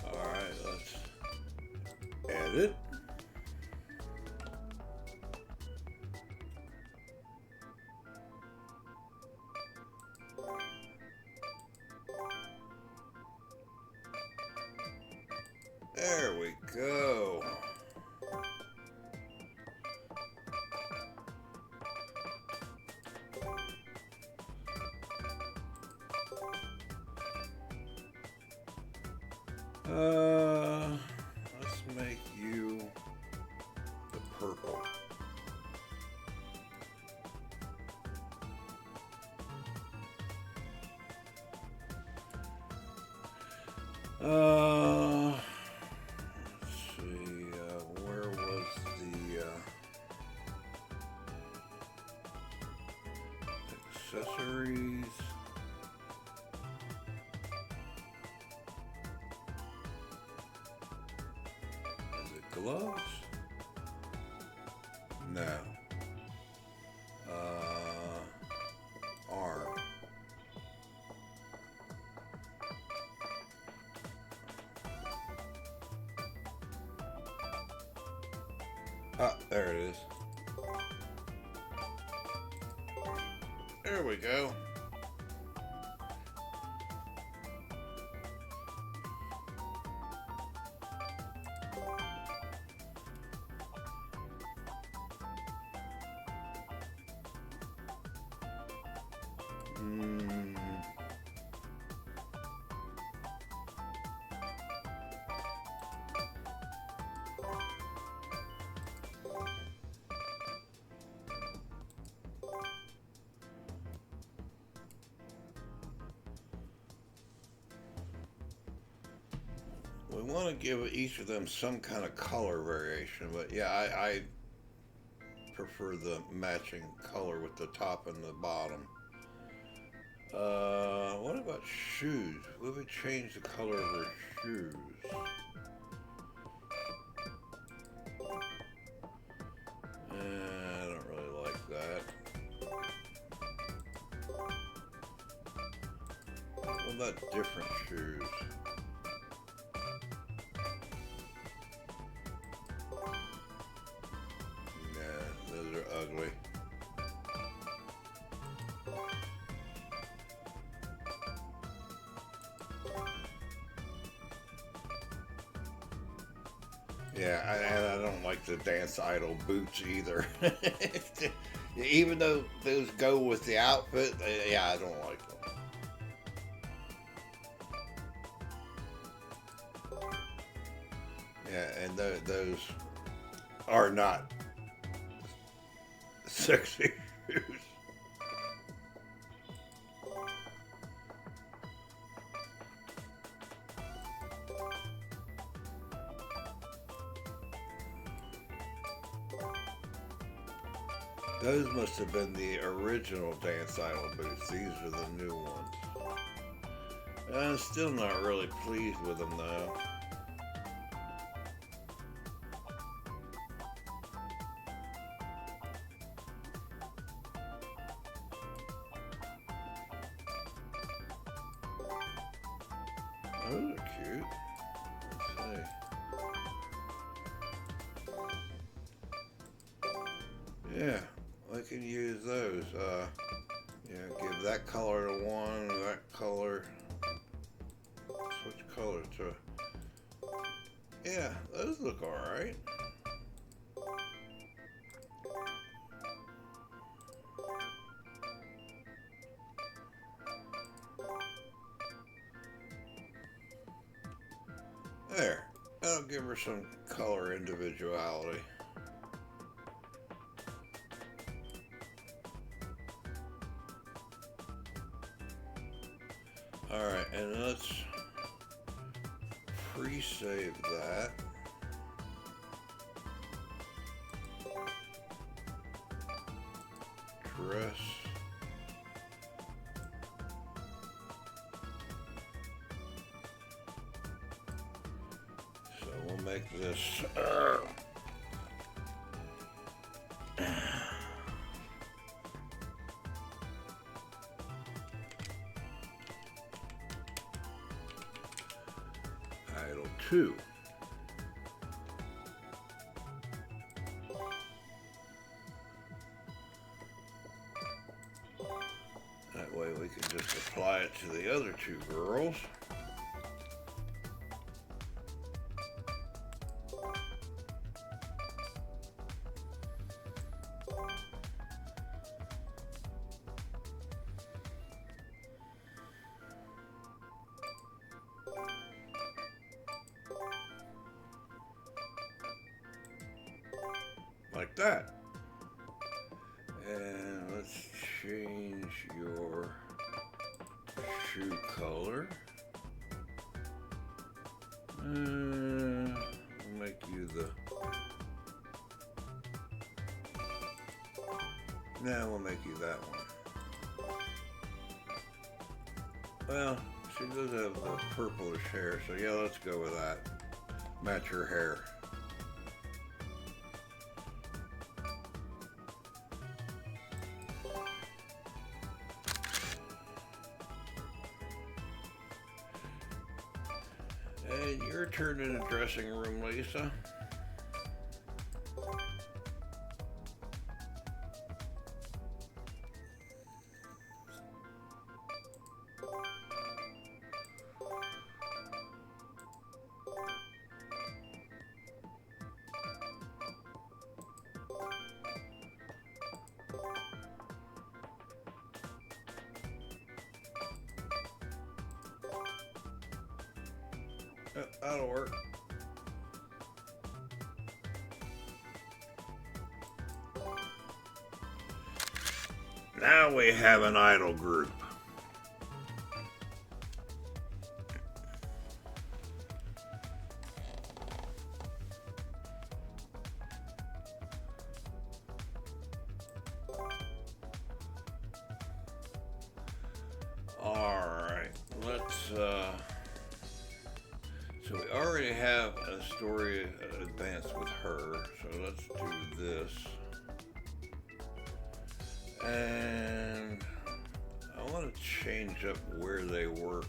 Alright, let's edit. There we go. Let's make you the purple. Let's see, where was the accessories? Is it gloves? No. Arm. Ah, there it is. There we go. We want to give each of them some kind of color variation, but yeah, I prefer the matching color with the top and the bottom. What about shoes? What if we change the color of her shoes? I don't really like that. What about different shoes? Nah, those are ugly. Yeah, I don't like the dance idol boots either. Even though those go with the outfit, yeah, I don't like them. Yeah, and those are not Sexy shoes. Those must have been the original Dance Idol boots. These are the new ones. I'm still not really pleased with them though. Those are cute. Let's see. Yeah, we can use those. Give that color to one, that color. Switch color to. Yeah, those look alright. There, that'll give her some color individuality. Alright, and let's pre-save that. Dress. So we'll make this Idol 2. That way we can just apply it to the other two girls. Like that. And let's change your shoe color. We'll make you the... Now we'll make you that one. Well, she does have the purplish hair, so yeah, let's go with that. Match her hair. And your turn in the dressing room, Lisa. That'll work. Now we have an idol group. All right, let's so we already have a story advance with her, so let's do this. And I want to change up where they work.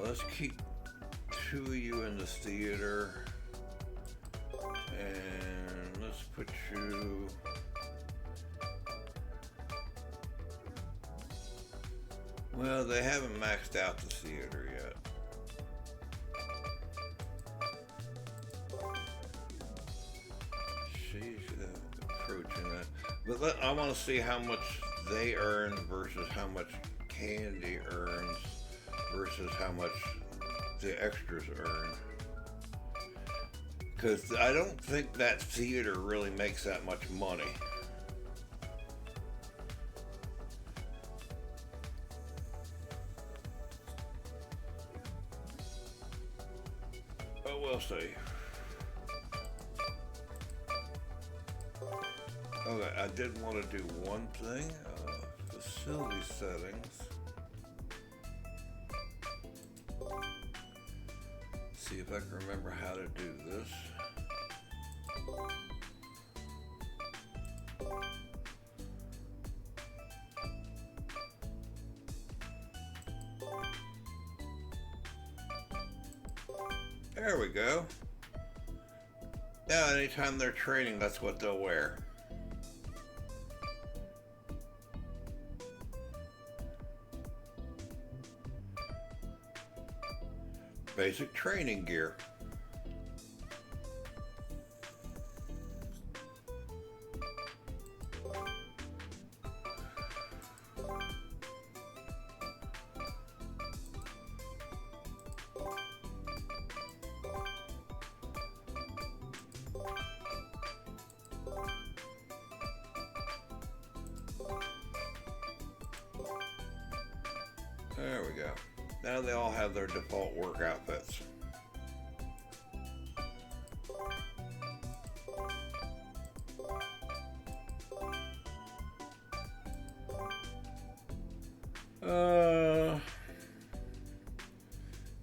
Let's keep two of you in the theater. And let's put you... Well, they haven't maxed out the theater yet. She's approaching that. But I want to see how much they earn versus how much Candy earns versus how much the extras earn. Because I don't think that theater really makes that much money. we'll see. Okay, I did want to do one thing. Facility settings. See if I can remember how to do this. There we go. Now, anytime they're training, that's what they'll wear. Basic training gear. There we go. Now they all have their default work outfits.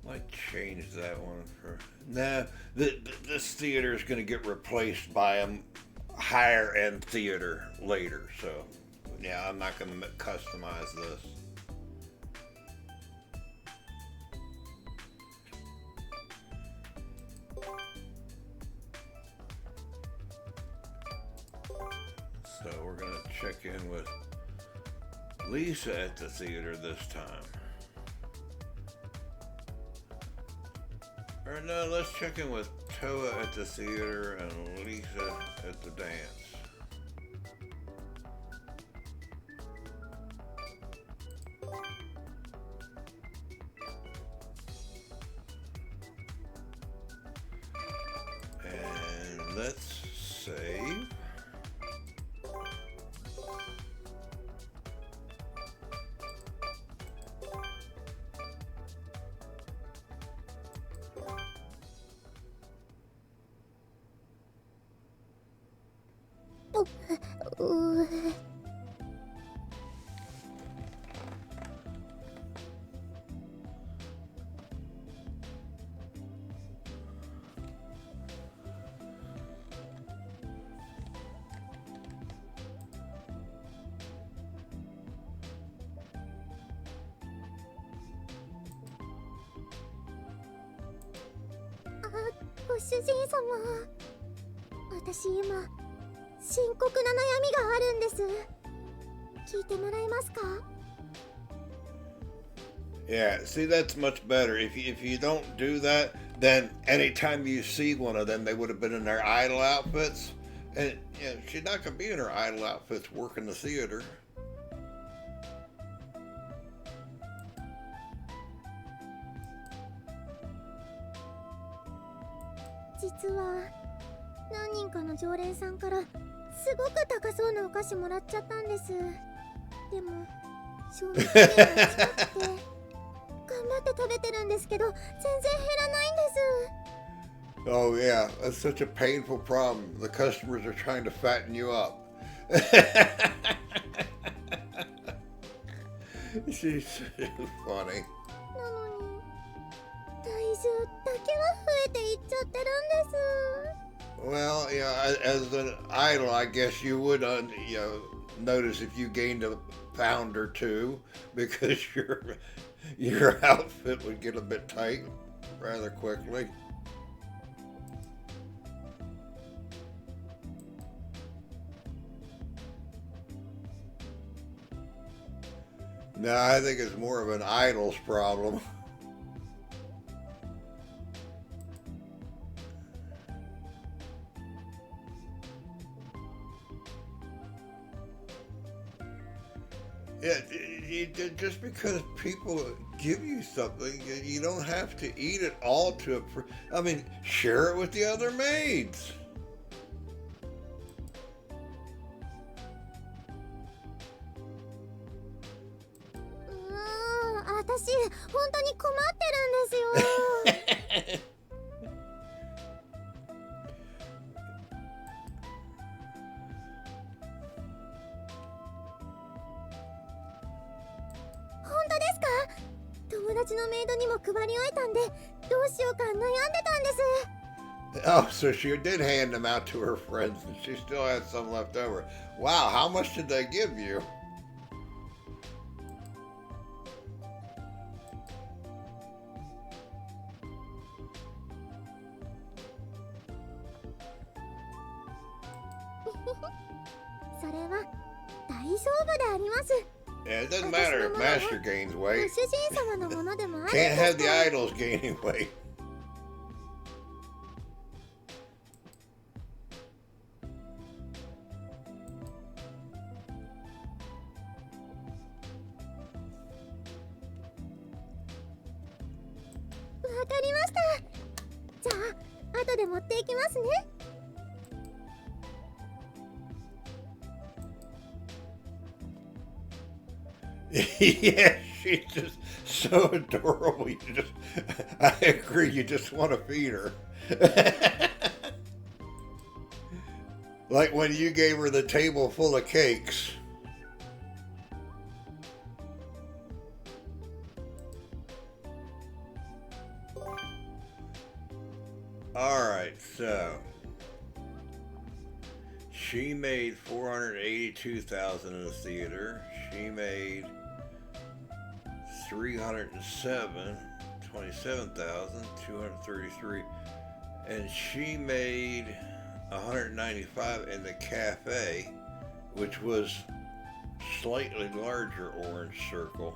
Might change that one for... Nah, this theater is going to get replaced by a higher end theater later, so yeah, I'm not going to customize this. So we're going to check in with Lisa at the theater this time. Or no, let's check in with Toa at the theater and Lisa at the dance. And let's save.ご主人様、私今深刻な悩みがあるんです。聞いてもらえますか？ Yeah, see, that's much better. If you don't do that, then anytime you see one of them, they would have been in their idol outfits. And you know, she's not going to be in her idol outfits working the theater. 実は何人かの常連さんからすごく高そうなお菓子もらっちゃったんです。でも賞味期限が近くて頑張って食べてるんですけど全然減らないんです。 Oh yeah, that's such a painful problem. The customers are trying to fatten you up. She's so funny. なのに体重だけは増えていっちゃってるんです。 Well, yeah, as an idol, I guess you would, notice if you gained a pound or two because your outfit would get a bit tight rather quickly. No, I think it's more of an idol's problem. Yeah, just because people give you something, you don't have to eat it all I mean, share it with the other maids. 私本当に困ってるんですよ。友達のメイドにも配り終えたんで、どうしようか悩んでたんです。 Oh, so she did hand them out to her friends and she still had some left over. Wow, how much did they give you? それは大丈夫であります。 Yeah, it doesn't matter if Master gains ご weight. 主人様のものでもあるん Can't で have す the から。 idols gaining weight. わかりました。じゃあ後で持っていきますね。 Yeah, she's just so adorable. I agree, you just want to feed her. Like when you gave her the table full of cakes. Alright, so she made 482,000 in the theater. She made 27,233, and she made 195 in the cafe, which was slightly larger orange circle.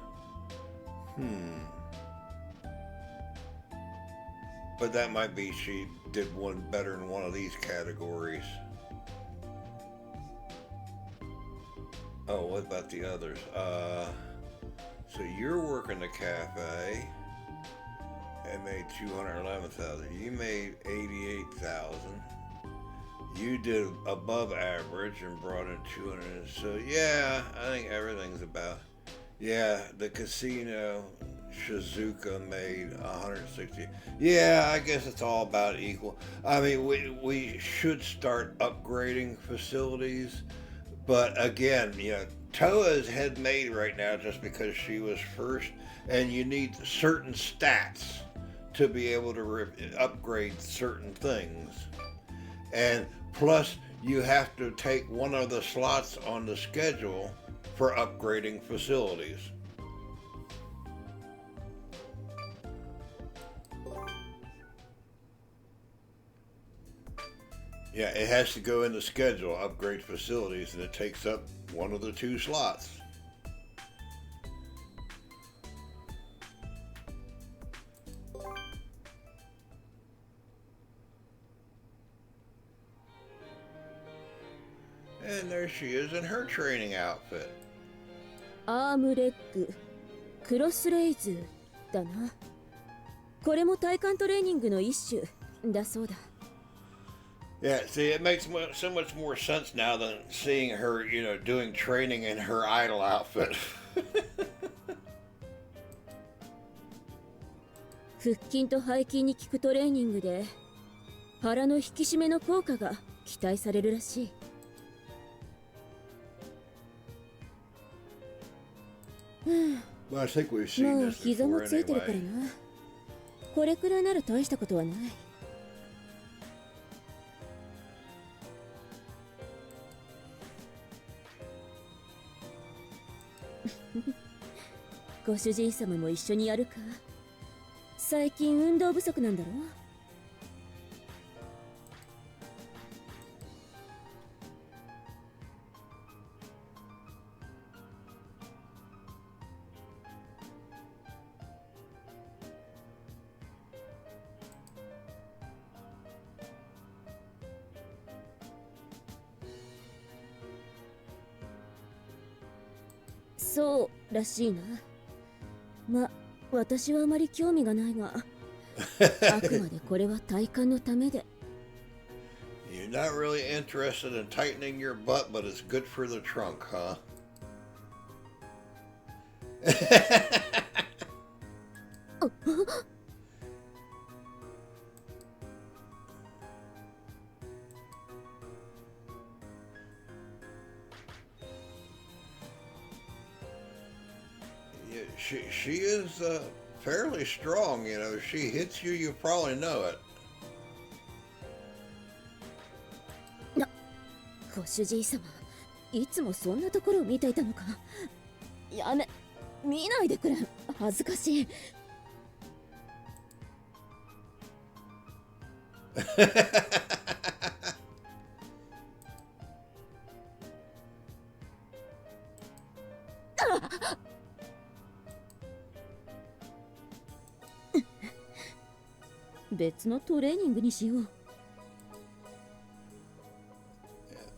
But that might be she did one better in one of these categories. Oh, what about the others? So you're working the cafe and made 211,000. You made 88,000. You did above average and brought in 200. So yeah, I think everything's about. Yeah, the casino Shizuka made 160. Yeah, I guess it's all about equal. I mean, we should start upgrading facilities, but again, you know, Toa is head maid right now just because she was first, and you need certain stats to be able to upgrade certain things. And plus, you have to take one of the slots on the schedule for upgrading facilities. Yeah, it has to go in the schedule, upgrade facilities, and it takes up one of the two slots. And there she is in her training outfit. アームレッグ、クロスレイズだな。これも体幹トレーニングの一種だそうだ。Yeah, see, it makes so much more sense now than seeing her, you know, doing training in her idol outfit. 腹筋と背筋に効くトレーニングで腹の引き締めの効果が期待されるらしい。Well, I think we've seen もう this 膝も before ついてるから anyway. な。これくらいなら大したことはない。ご主人様も一緒にやるか。最近運動不足なんだろ。そうらしいな。ま、私はあまり興味がないが、あくまでこれは体幹のためで。You're not really interested in tightening your butt, but it's good for the trunk, huh? She is fairly strong, you know. If she hits you, you probably know it. ご主人様、いつもそんなところを見ていたのか。やめ、見ないでくれ。恥ずかしい。別のトレーニングにしよう。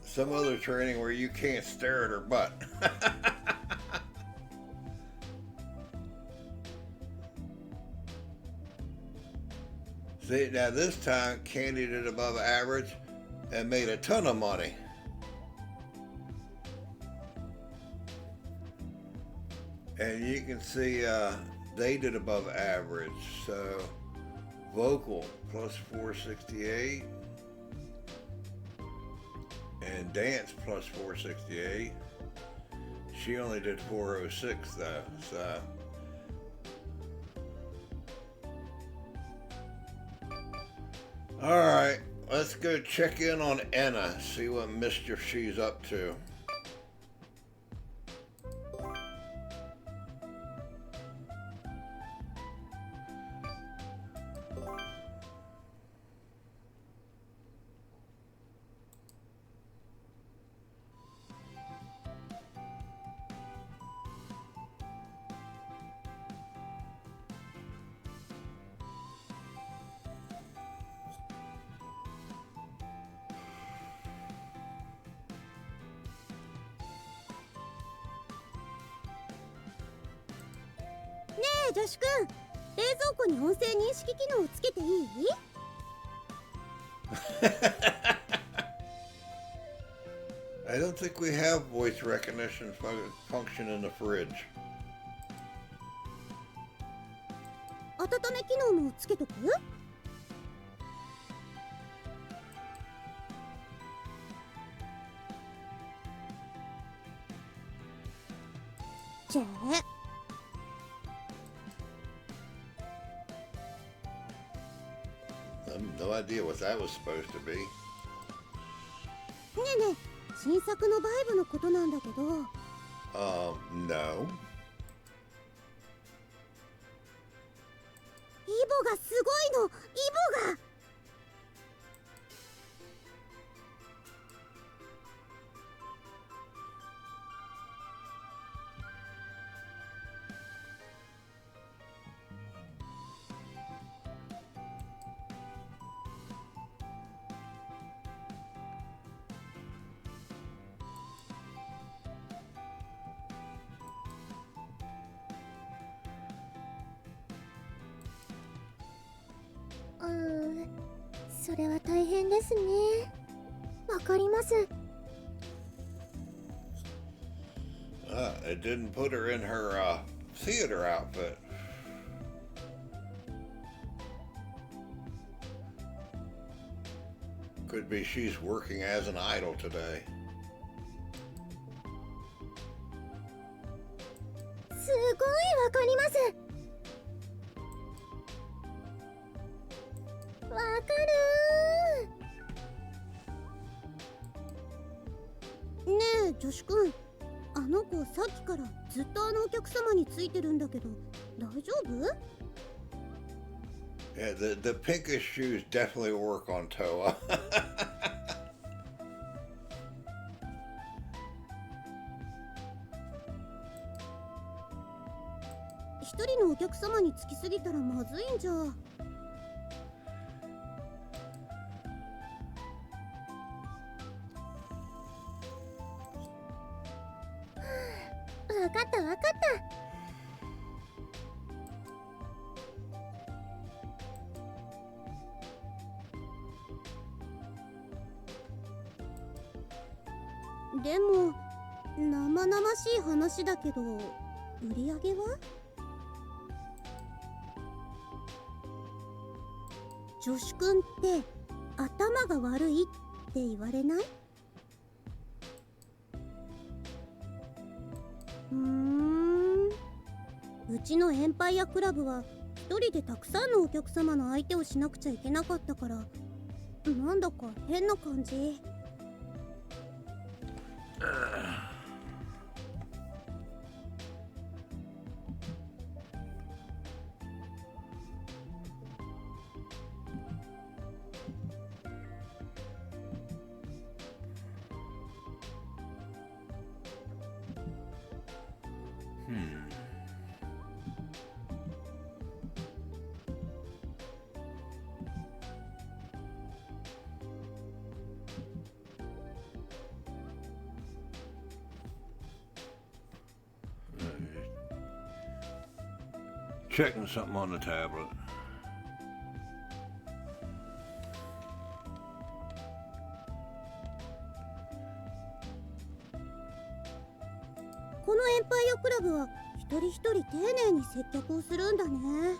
Some other training where you can't stare at her butt. See, now this time Candy did above average and made a ton of money. And you can see they did above average. So vocal plus 468. And dance plus 468. She only did 406 though, so. Alright, let's go check in on Enna, see what mischief she's up to.ねえ女子くん、冷蔵庫に音声認識機能をつけていい？I don't think we have voice recognition function in the fridge. 温め機能もつけとく？じゃあNo idea what that was supposed to be. ねえねえ、新作のバイブのことなんだけど。No. イボがすごいの、イボが。それは大変ですね。わかります。It didn't put her in her theater outfit. Could be she's working as an idol today. すごいわかります。わかる。ねえ女子くん、あの子さっきからずっとあのお客様についてるんだけど大丈夫？ Yeah, the pinkish shoes definitely work on Toa. 一人のお客様につきすぎたらまずいんじゃ。わかったわかった。でも生々しい話だけど売り上げは？女子くんって頭が悪いって言われない？うちのエンパイアクラブは人でたくさんのお客様の相手をしなくちゃいけなかったから、なんだか変な感じ。Checking something on the tablet. このエンパイアクラブは一人一人丁寧に接客をするんだね。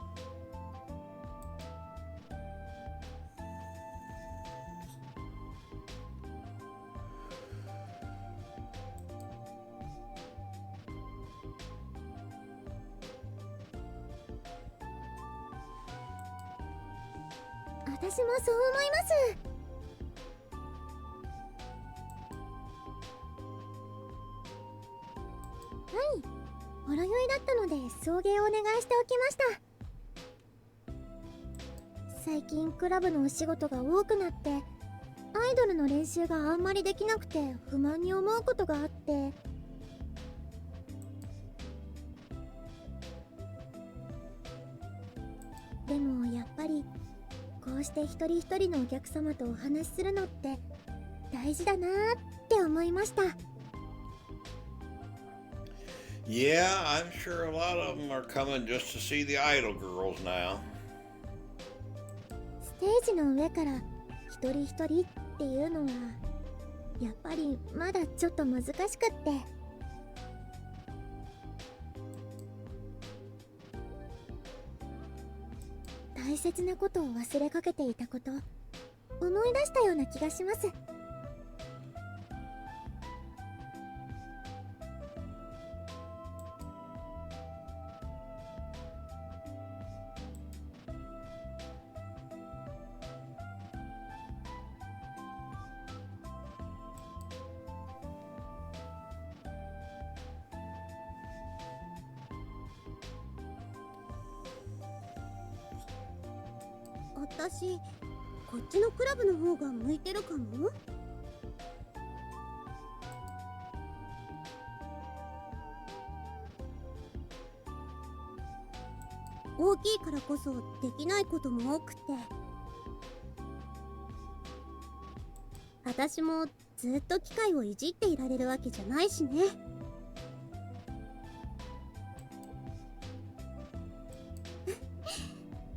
私もそう思います。はい、ほろ酔いだったので送迎をお願いしておきました。最近クラブのお仕事が多くなってアイドルの練習があんまりできなくて不満に思うことがあって、でもやっぱりこうして一人一人のお客様とお話しするのって大事だなーって思いました。Yeah, I'm sure a lot of them are coming just to see the idol girls now. ステージの上から一人一人っていうのはやっぱりまだちょっと難しくって、大切なことを忘れかけていたこと思い出したような気がします。私、こっちのクラブの方が向いてるかも。大きいからこそできないことも多くて、私もずっと機械をいじっていられるわけじゃないしね。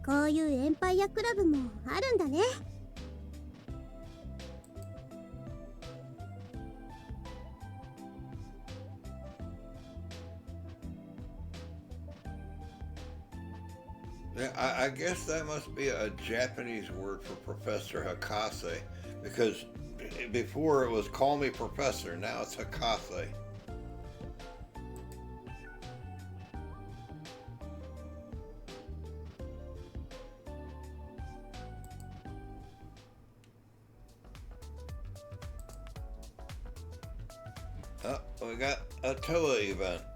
こういうエンパイアクラブもあるんだね。Yeah, I guess that must be a Japanese word for Professor Hakase, because before it was call me Professor, now it's Hakase. Oh, we got a Toa event.「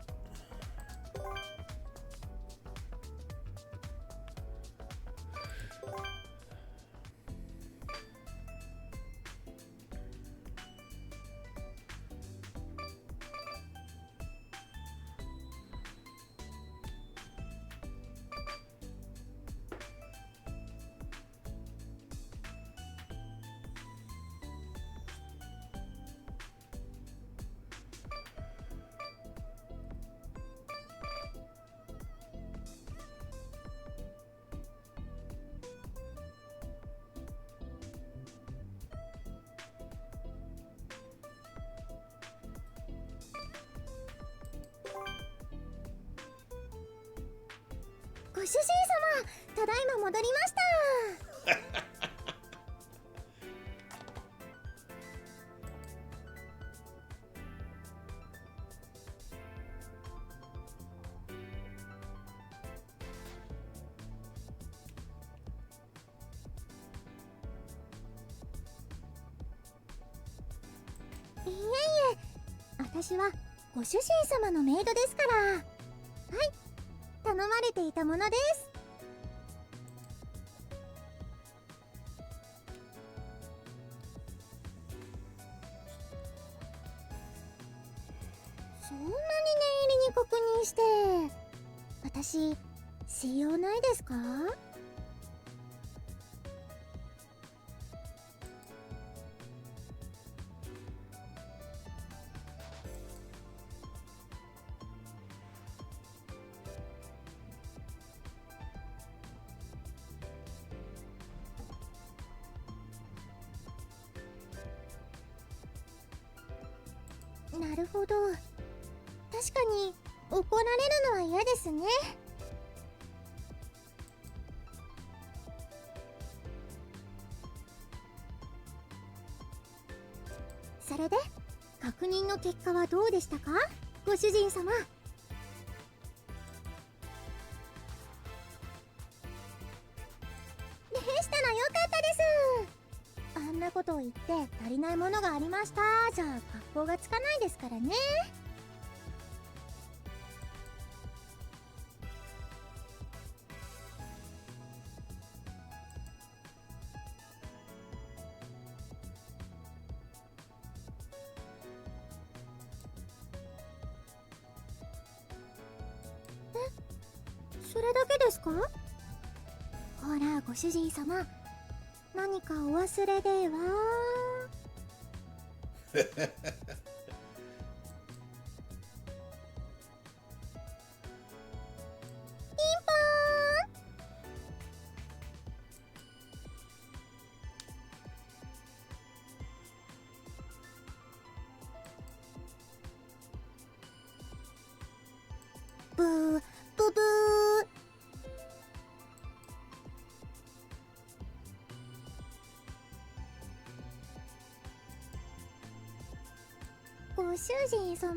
ご主人様、ただいま戻りました。え、私はご主人様のメイドですから。はい、頼まれていたものです。そんなに念入りに確認して、私必要ないですか？なるほど。確かに怒られるのは嫌ですね。それで確認の結果はどうでしたか、ご主人様。でしたらよかったです。あんなことを言って足りないものがありましたじゃ格好がつかないですからね。それだけですか？ほらご主人様、何かお忘れでは？ピンポーン。ブーブブー。ご主人様、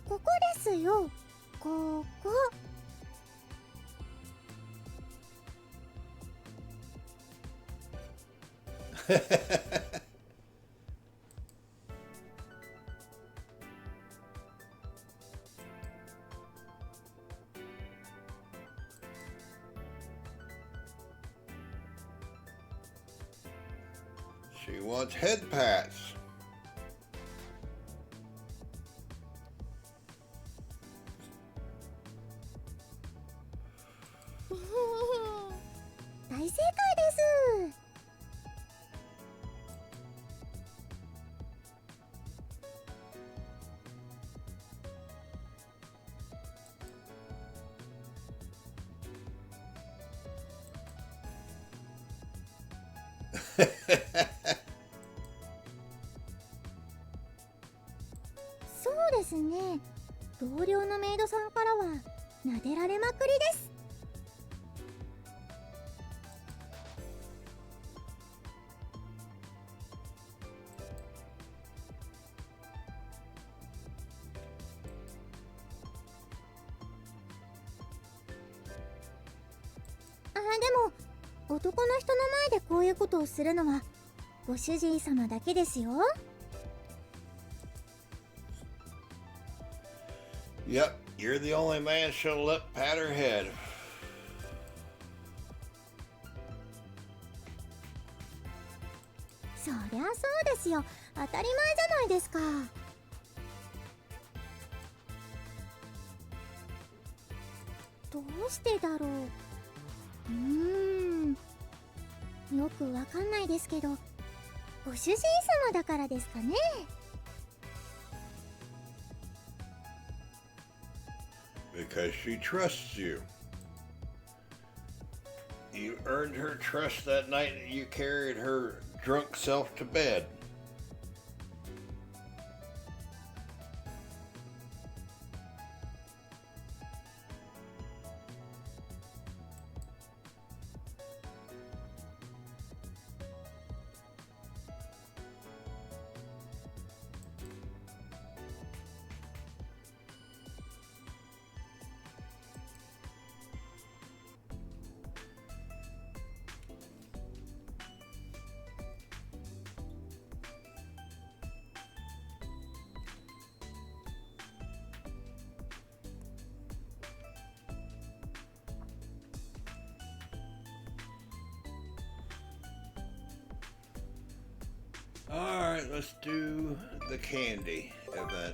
ここですよ。ここ。She wants head pats.大正解です。そうですね。同僚のメイドさんからは撫でられまくりです。でも男の人の前でこういうことをするのはご主人様だけですよ。Yep, you're the only man she'll let pat her head. そりゃそうですよ。当たり前じゃないですか。どうしてだろう。よくわかんないですけど、ご主人様だからですかね。Because she trusts you. You earned her trust that night you carried her drunk self to bed. let's do the candy event.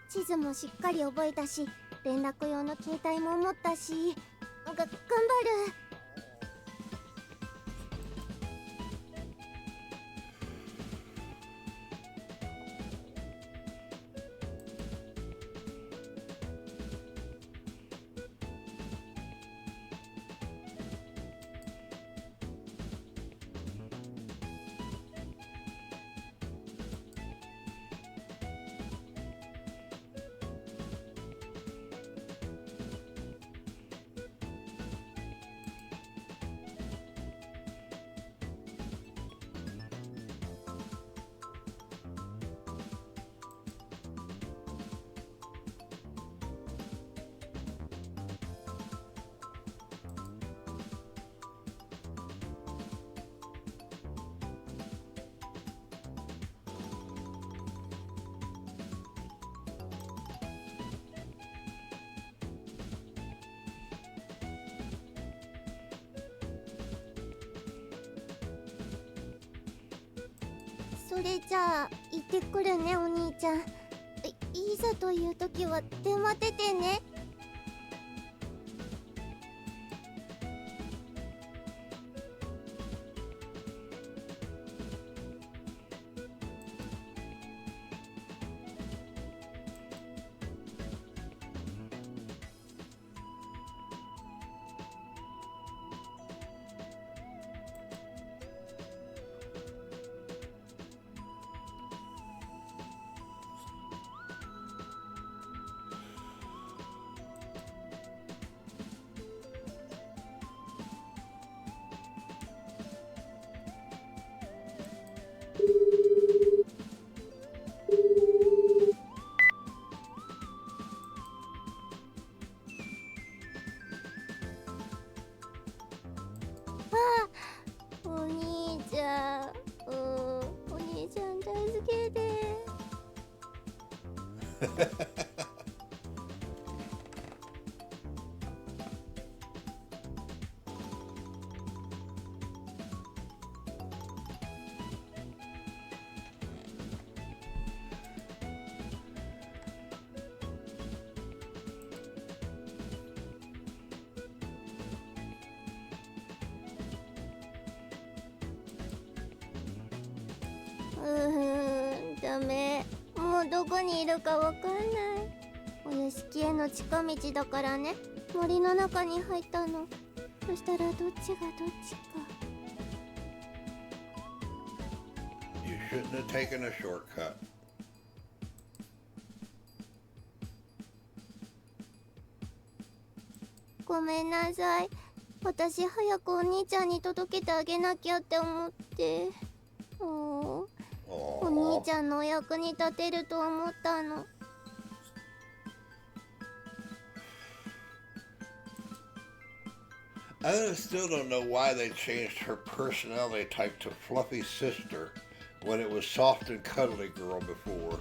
地図もしっかり覚えたし、連絡用の携帯も持ったし、頑張る。それじゃあ行ってくるね、お兄ちゃん。いざという時は電話出てね。お兄ちゃん、お兄ちゃん助けて。ダメ。もうどこにいるかわかんない。お屋敷への近道だからね。森の中に入ったの。そしたらどっちがどっちか。You shouldn't have taken a shortcut. ごめんなさい。私早くお兄ちゃんに届けてあげなきゃって思って。お兄ちゃんのお役に立てると思ったの。I still don't know why they changed her personality type to Fluffy Sister when it was Soft and Cuddly Girl before.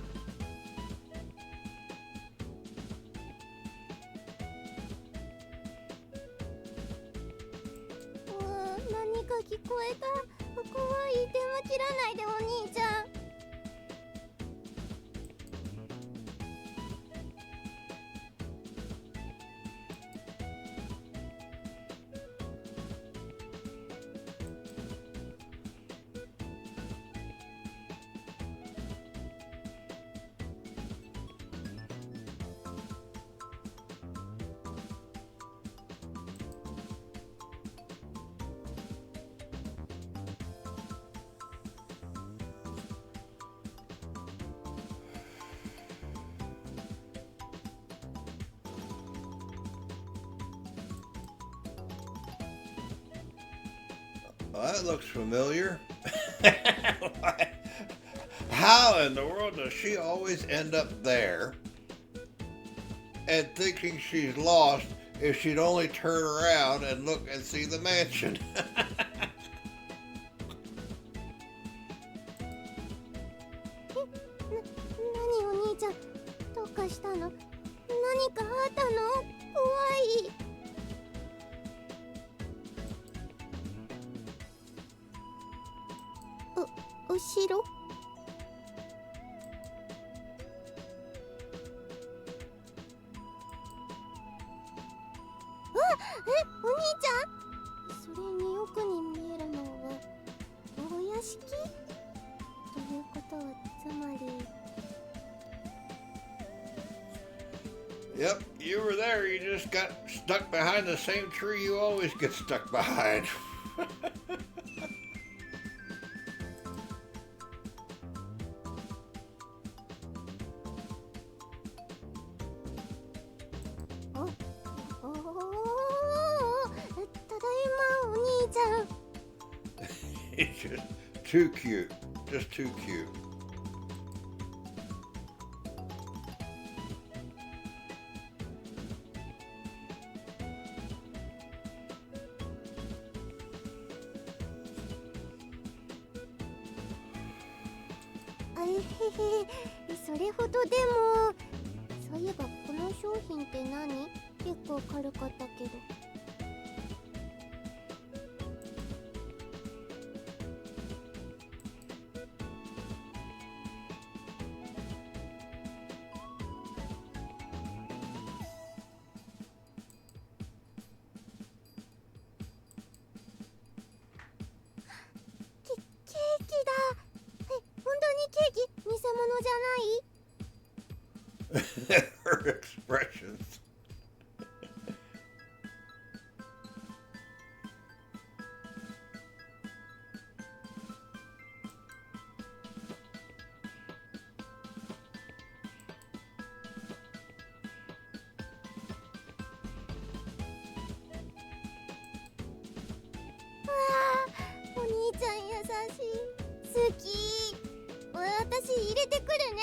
何か聞こえた。怖い。電話切らないで、お兄ちゃん。Well, that looks familiar. How in the world does she always end up there and thinking she's lost if she'd only turn around and look and see the mansion? 何かあったの？怖い。後ろ？お兄ちゃん？それに奥に見えるのはお屋敷？ということはつまり。 Yep, you were there. You just got stuck behind the same tree you always get stuck behind. ただいま、お兄ちゃん。 It's just too cute. Just too cute. それほどでも。そういえばこの商品って何？結構軽かったけど。ケーキだ。本当にケーキ？偽物じゃない？ Her expressions. お兄ちゃん優しい。好き。私入れてくるね。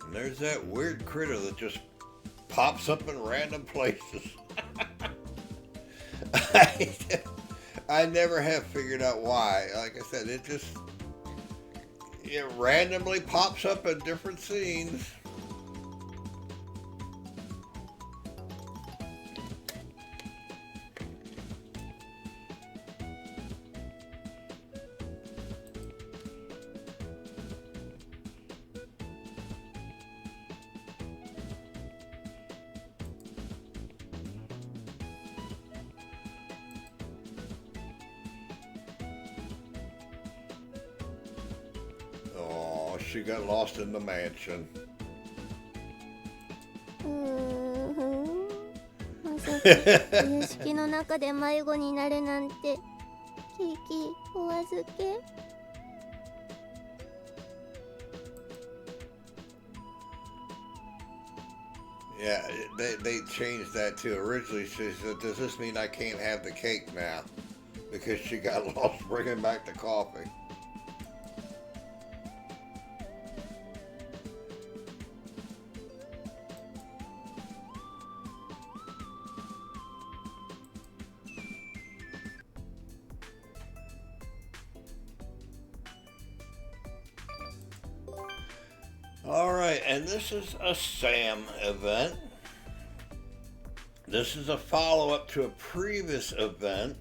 And there's that weird critter that just pops up in random places. I never have figured out why. Like I said, it randomly pops up in different scenes. Oh, she got lost in the mansion. まさかお屋敷の中で迷子になるなんて。ケーキお預け。 Yeah, they changed that too. Originally, she said, "Does this mean I can't have the cake now?" Because she got lost bringing back the coffee. All right, and this is a Sam event. This is a follow-up to a previous event.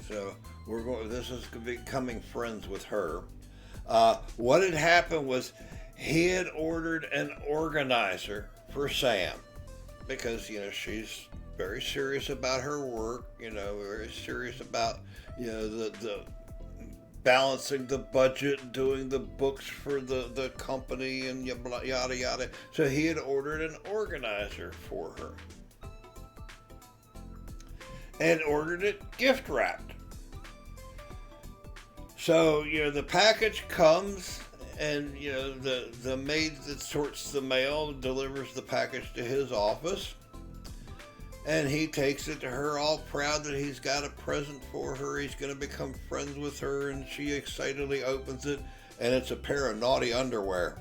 So this is becoming friends with her. What had happened was he had ordered an organizer for Sam because, she's very serious about her work, very serious about, the balancing the budget, doing the books for the company and yada yada. So he had ordered an organizer for her. And ordered it gift wrapped. So, the package comes and, the maid that sorts the mail delivers the package to his office. And he takes it to her all proud that he's got a present for her. He's going to become friends with her, and she excitedly opens it, and it's a pair of naughty underwear.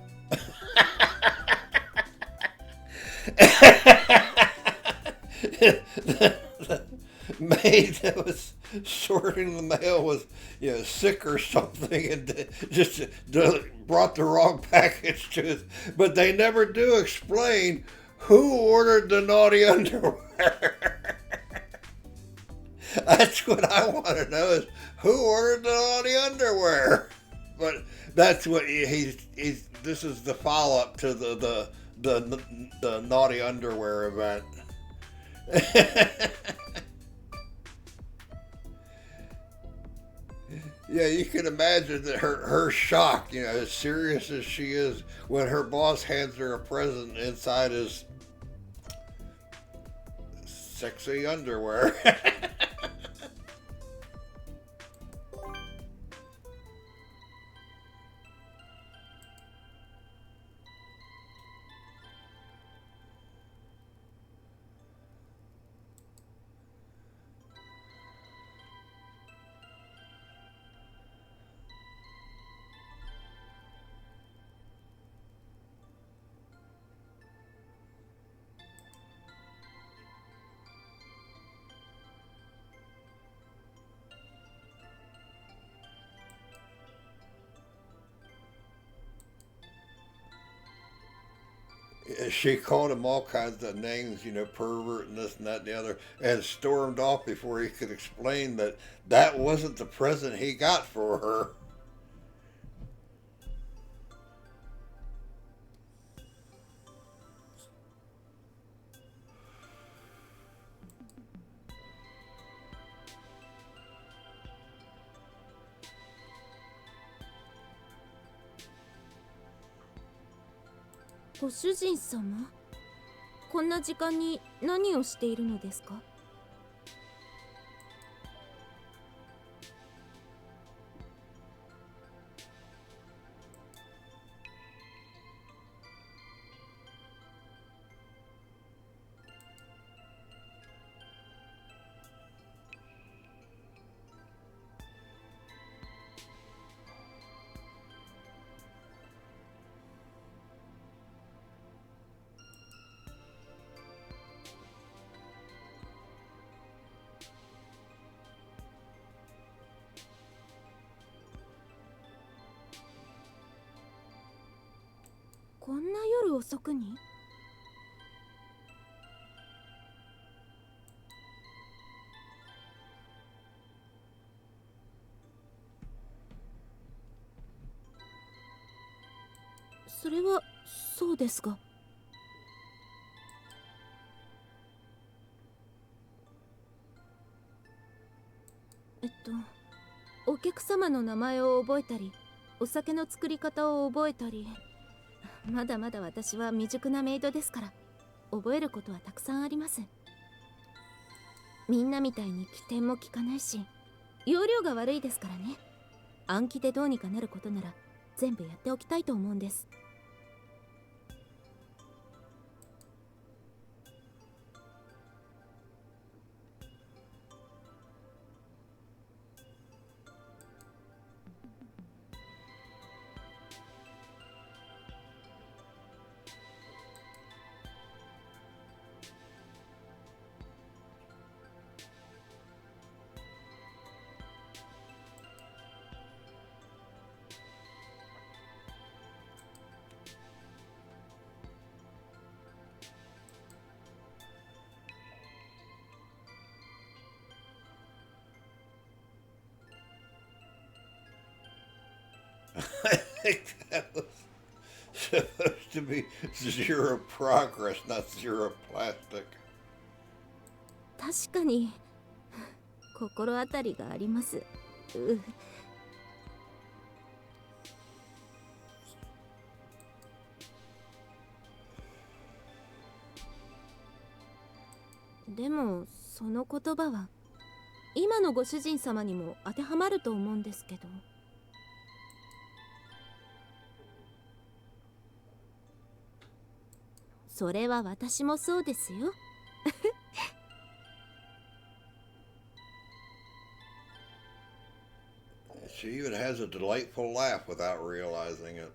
The maid that was sorting the mail was, sick or something, and just brought the wrong package to us. But they never do explain who ordered the naughty underwear. That's what I want to know, is who ordered the naughty underwear. But that's what he's. This is the follow-up to the naughty underwear event. Yeah, you can imagine that her shock, as serious as she is, when her boss hands her a present inside his sexy underwear. She called him all kinds of names, pervert and this and that and the other, and stormed off before he could explain that that wasn't the present he got for her.ご主人様、こんな時間に何をしているのですか？こんな夜遅くに？それはそうですが。お客様の名前を覚えたり、お酒の作り方を覚えたり、まだまだ私は未熟なメイドですから、覚えることはたくさんあります。みんなみたいに起点も効かないし、容量が悪いですからね。暗記でどうにかなることなら全部やっておきたいと思うんです。I think that was supposed to be zero progress, not zero plastic. 確かに心当たりがあります。でもその言葉は今のご主人様にも当てはまると思うんですけど。それは私もそうですよ。She even has a delightful laugh without realizing it.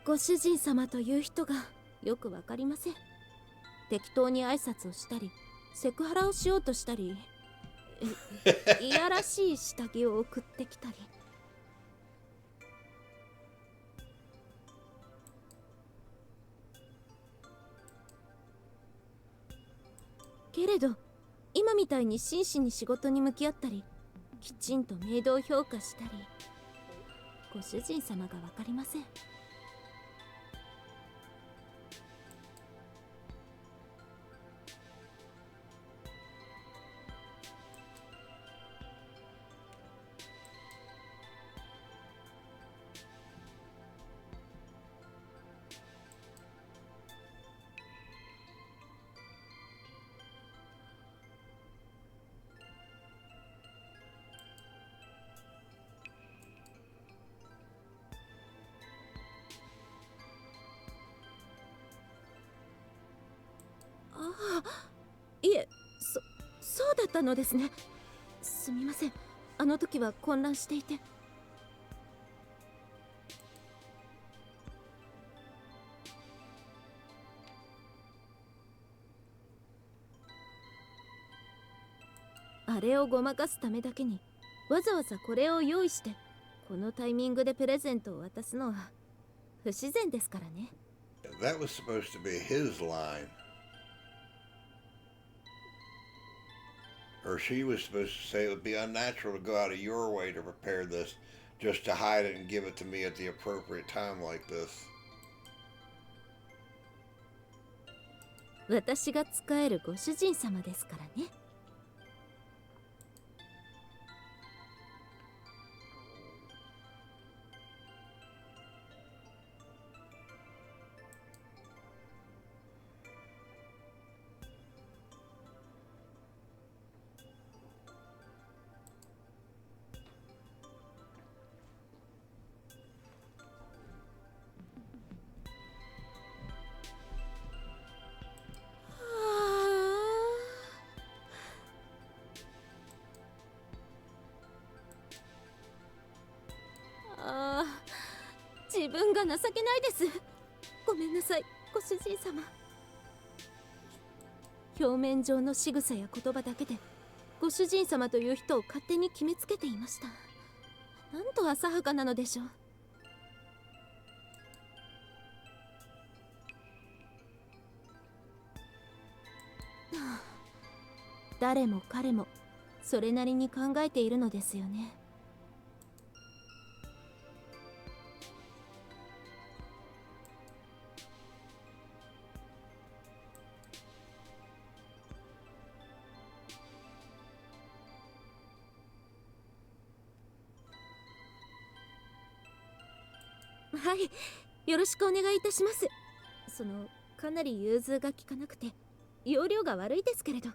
ご主人様という人がよくわかりません。適当に挨拶をしたり、セクハラをしようとしたり、いやらしい下着を送ってきたり。けれど、今みたいに真摯に仕事に向き合ったり、きちんとメイドを評価したり、ご主人様がわかりません。ああ、いえ、そうだったのですね。すみません。あの時は混乱していて。あれをごまかすためだけにわざわざこれを用意してこのタイミングでプレゼントを渡すのは不自然ですからね。That was supposed to be his line. Or she was supposed to say it would be unnatural to go out of your way to prepare this just to hide it and give it to me at the appropriate time like this. 私が仕えるご主人様ですからね。自分が情けないです。ごめんなさい、ご主人様。表面上の仕草や言葉だけでご主人様という人を勝手に決めつけていました。なんと浅はかなのでしょう。誰も彼もそれなりに考えているのですよね。はい、よろしくお願いいたします。かなり融通が利かなくて容量が悪いですけれど。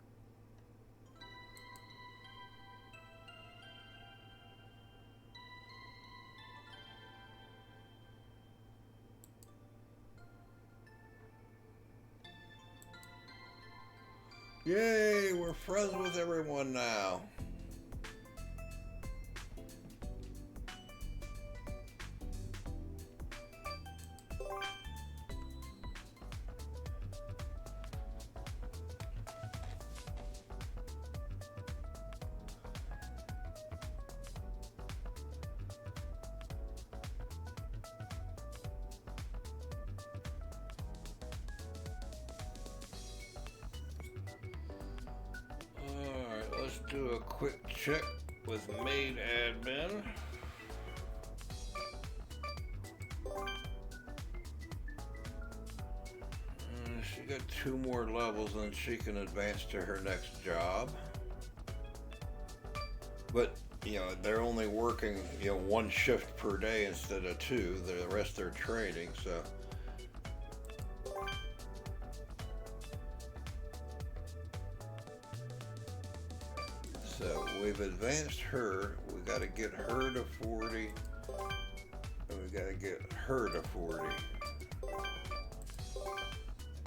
Yay, we're friends with everyone now. Let's do a quick check with Maid admin. She got 2 more levels and she can advance to her next job. But, you know, they're only working, 1 shift per day instead of 2. The rest they're training, so. So we've advanced her. We got to get her to 40, and we got to get her to 40.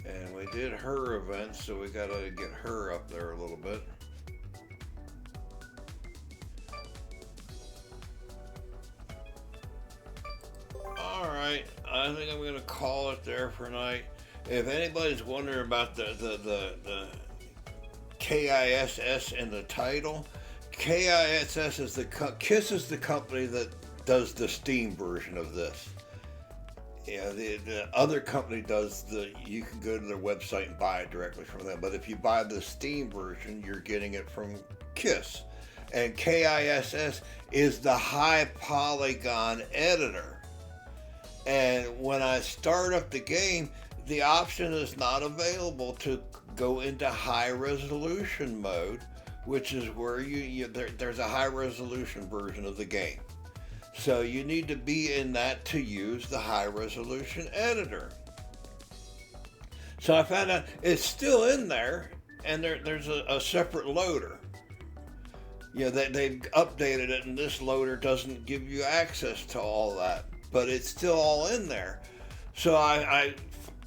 And we did her event, so we gotta get her up there a little bit. Alright, I think I'm gonna call it there for night. If anybody's wondering about the KISS in the title, KISS is KISS is the company that does the Steam version of this. Yeah, the other company does you can go to their website and buy it directly from them. But if you buy the Steam version, you're getting it from KISS. And KISS is the high polygon editor. And when I start up the game, the option is not available to go into high resolution mode, which is where there's a high resolution version of the game. So you need to be in that to use the high resolution editor. So I found out it's still in there, and there's a separate loader. They've updated it, and this loader doesn't give you access to all that, but it's still all in there. So I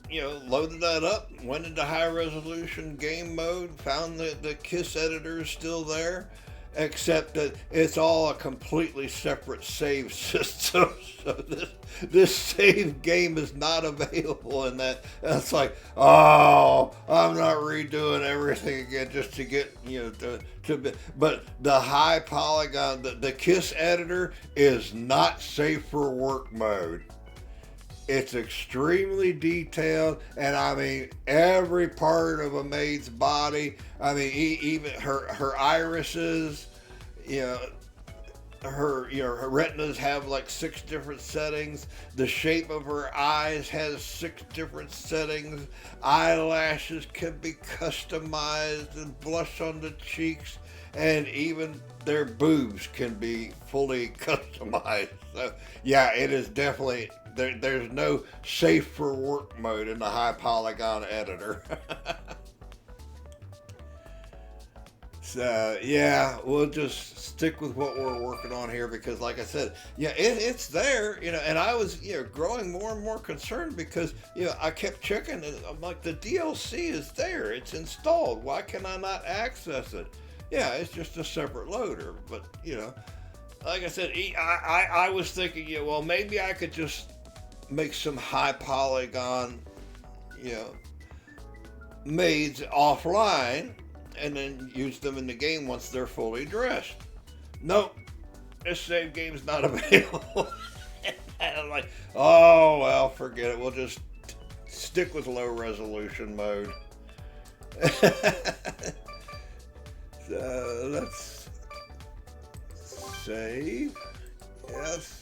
loaded that up, went into high resolution game mode, found that the KISS editor is still there, except that it's all a completely separate save system. So this save game is not available in that. That's like, oh, I'm not redoing everything again just to get, but the high polygon, the KISS editor is not safe for work mode. It's extremely detailed, and I mean every part of a maid's body. I mean even her irises, her retinas have like 6 different settings. The shape of her eyes has 6 different settings. Eyelashes can be customized, and blush on the cheeks, and even their boobs can be fully customized. So yeah, it is definitely. There's no safe for work mode in the high polygon editor. So yeah, we'll just stick with what we're working on here because, like I said, it's there, and I was, growing more and more concerned because, I kept checking and I'm like, the DLC is there, it's installed. Why can I not access it? Yeah, it's just a separate loader, but like I said, I was thinking, well, maybe I could just make some high polygon, maids offline and then use them in the game once they're fully dressed. Nope, this save game's not available. And I'm like, oh, well, forget it. We'll just stick with low resolution mode. So let's save. Yes.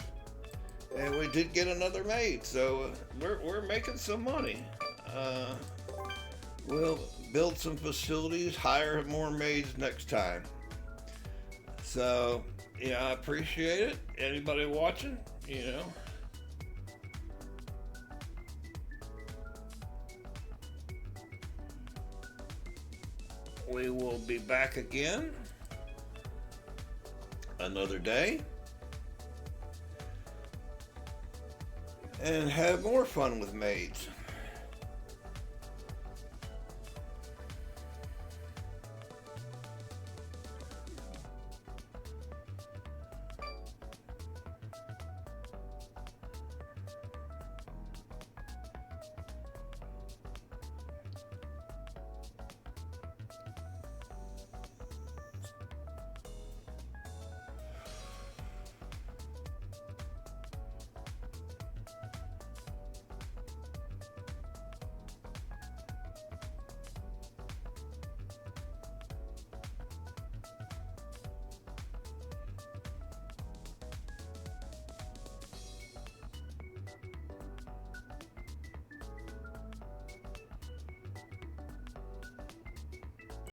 And we did get another maid, so we're making some money. We'll build some facilities, hire more maids next time. So, I appreciate it. Anybody watching, We will be back again another day. And have more fun with maids.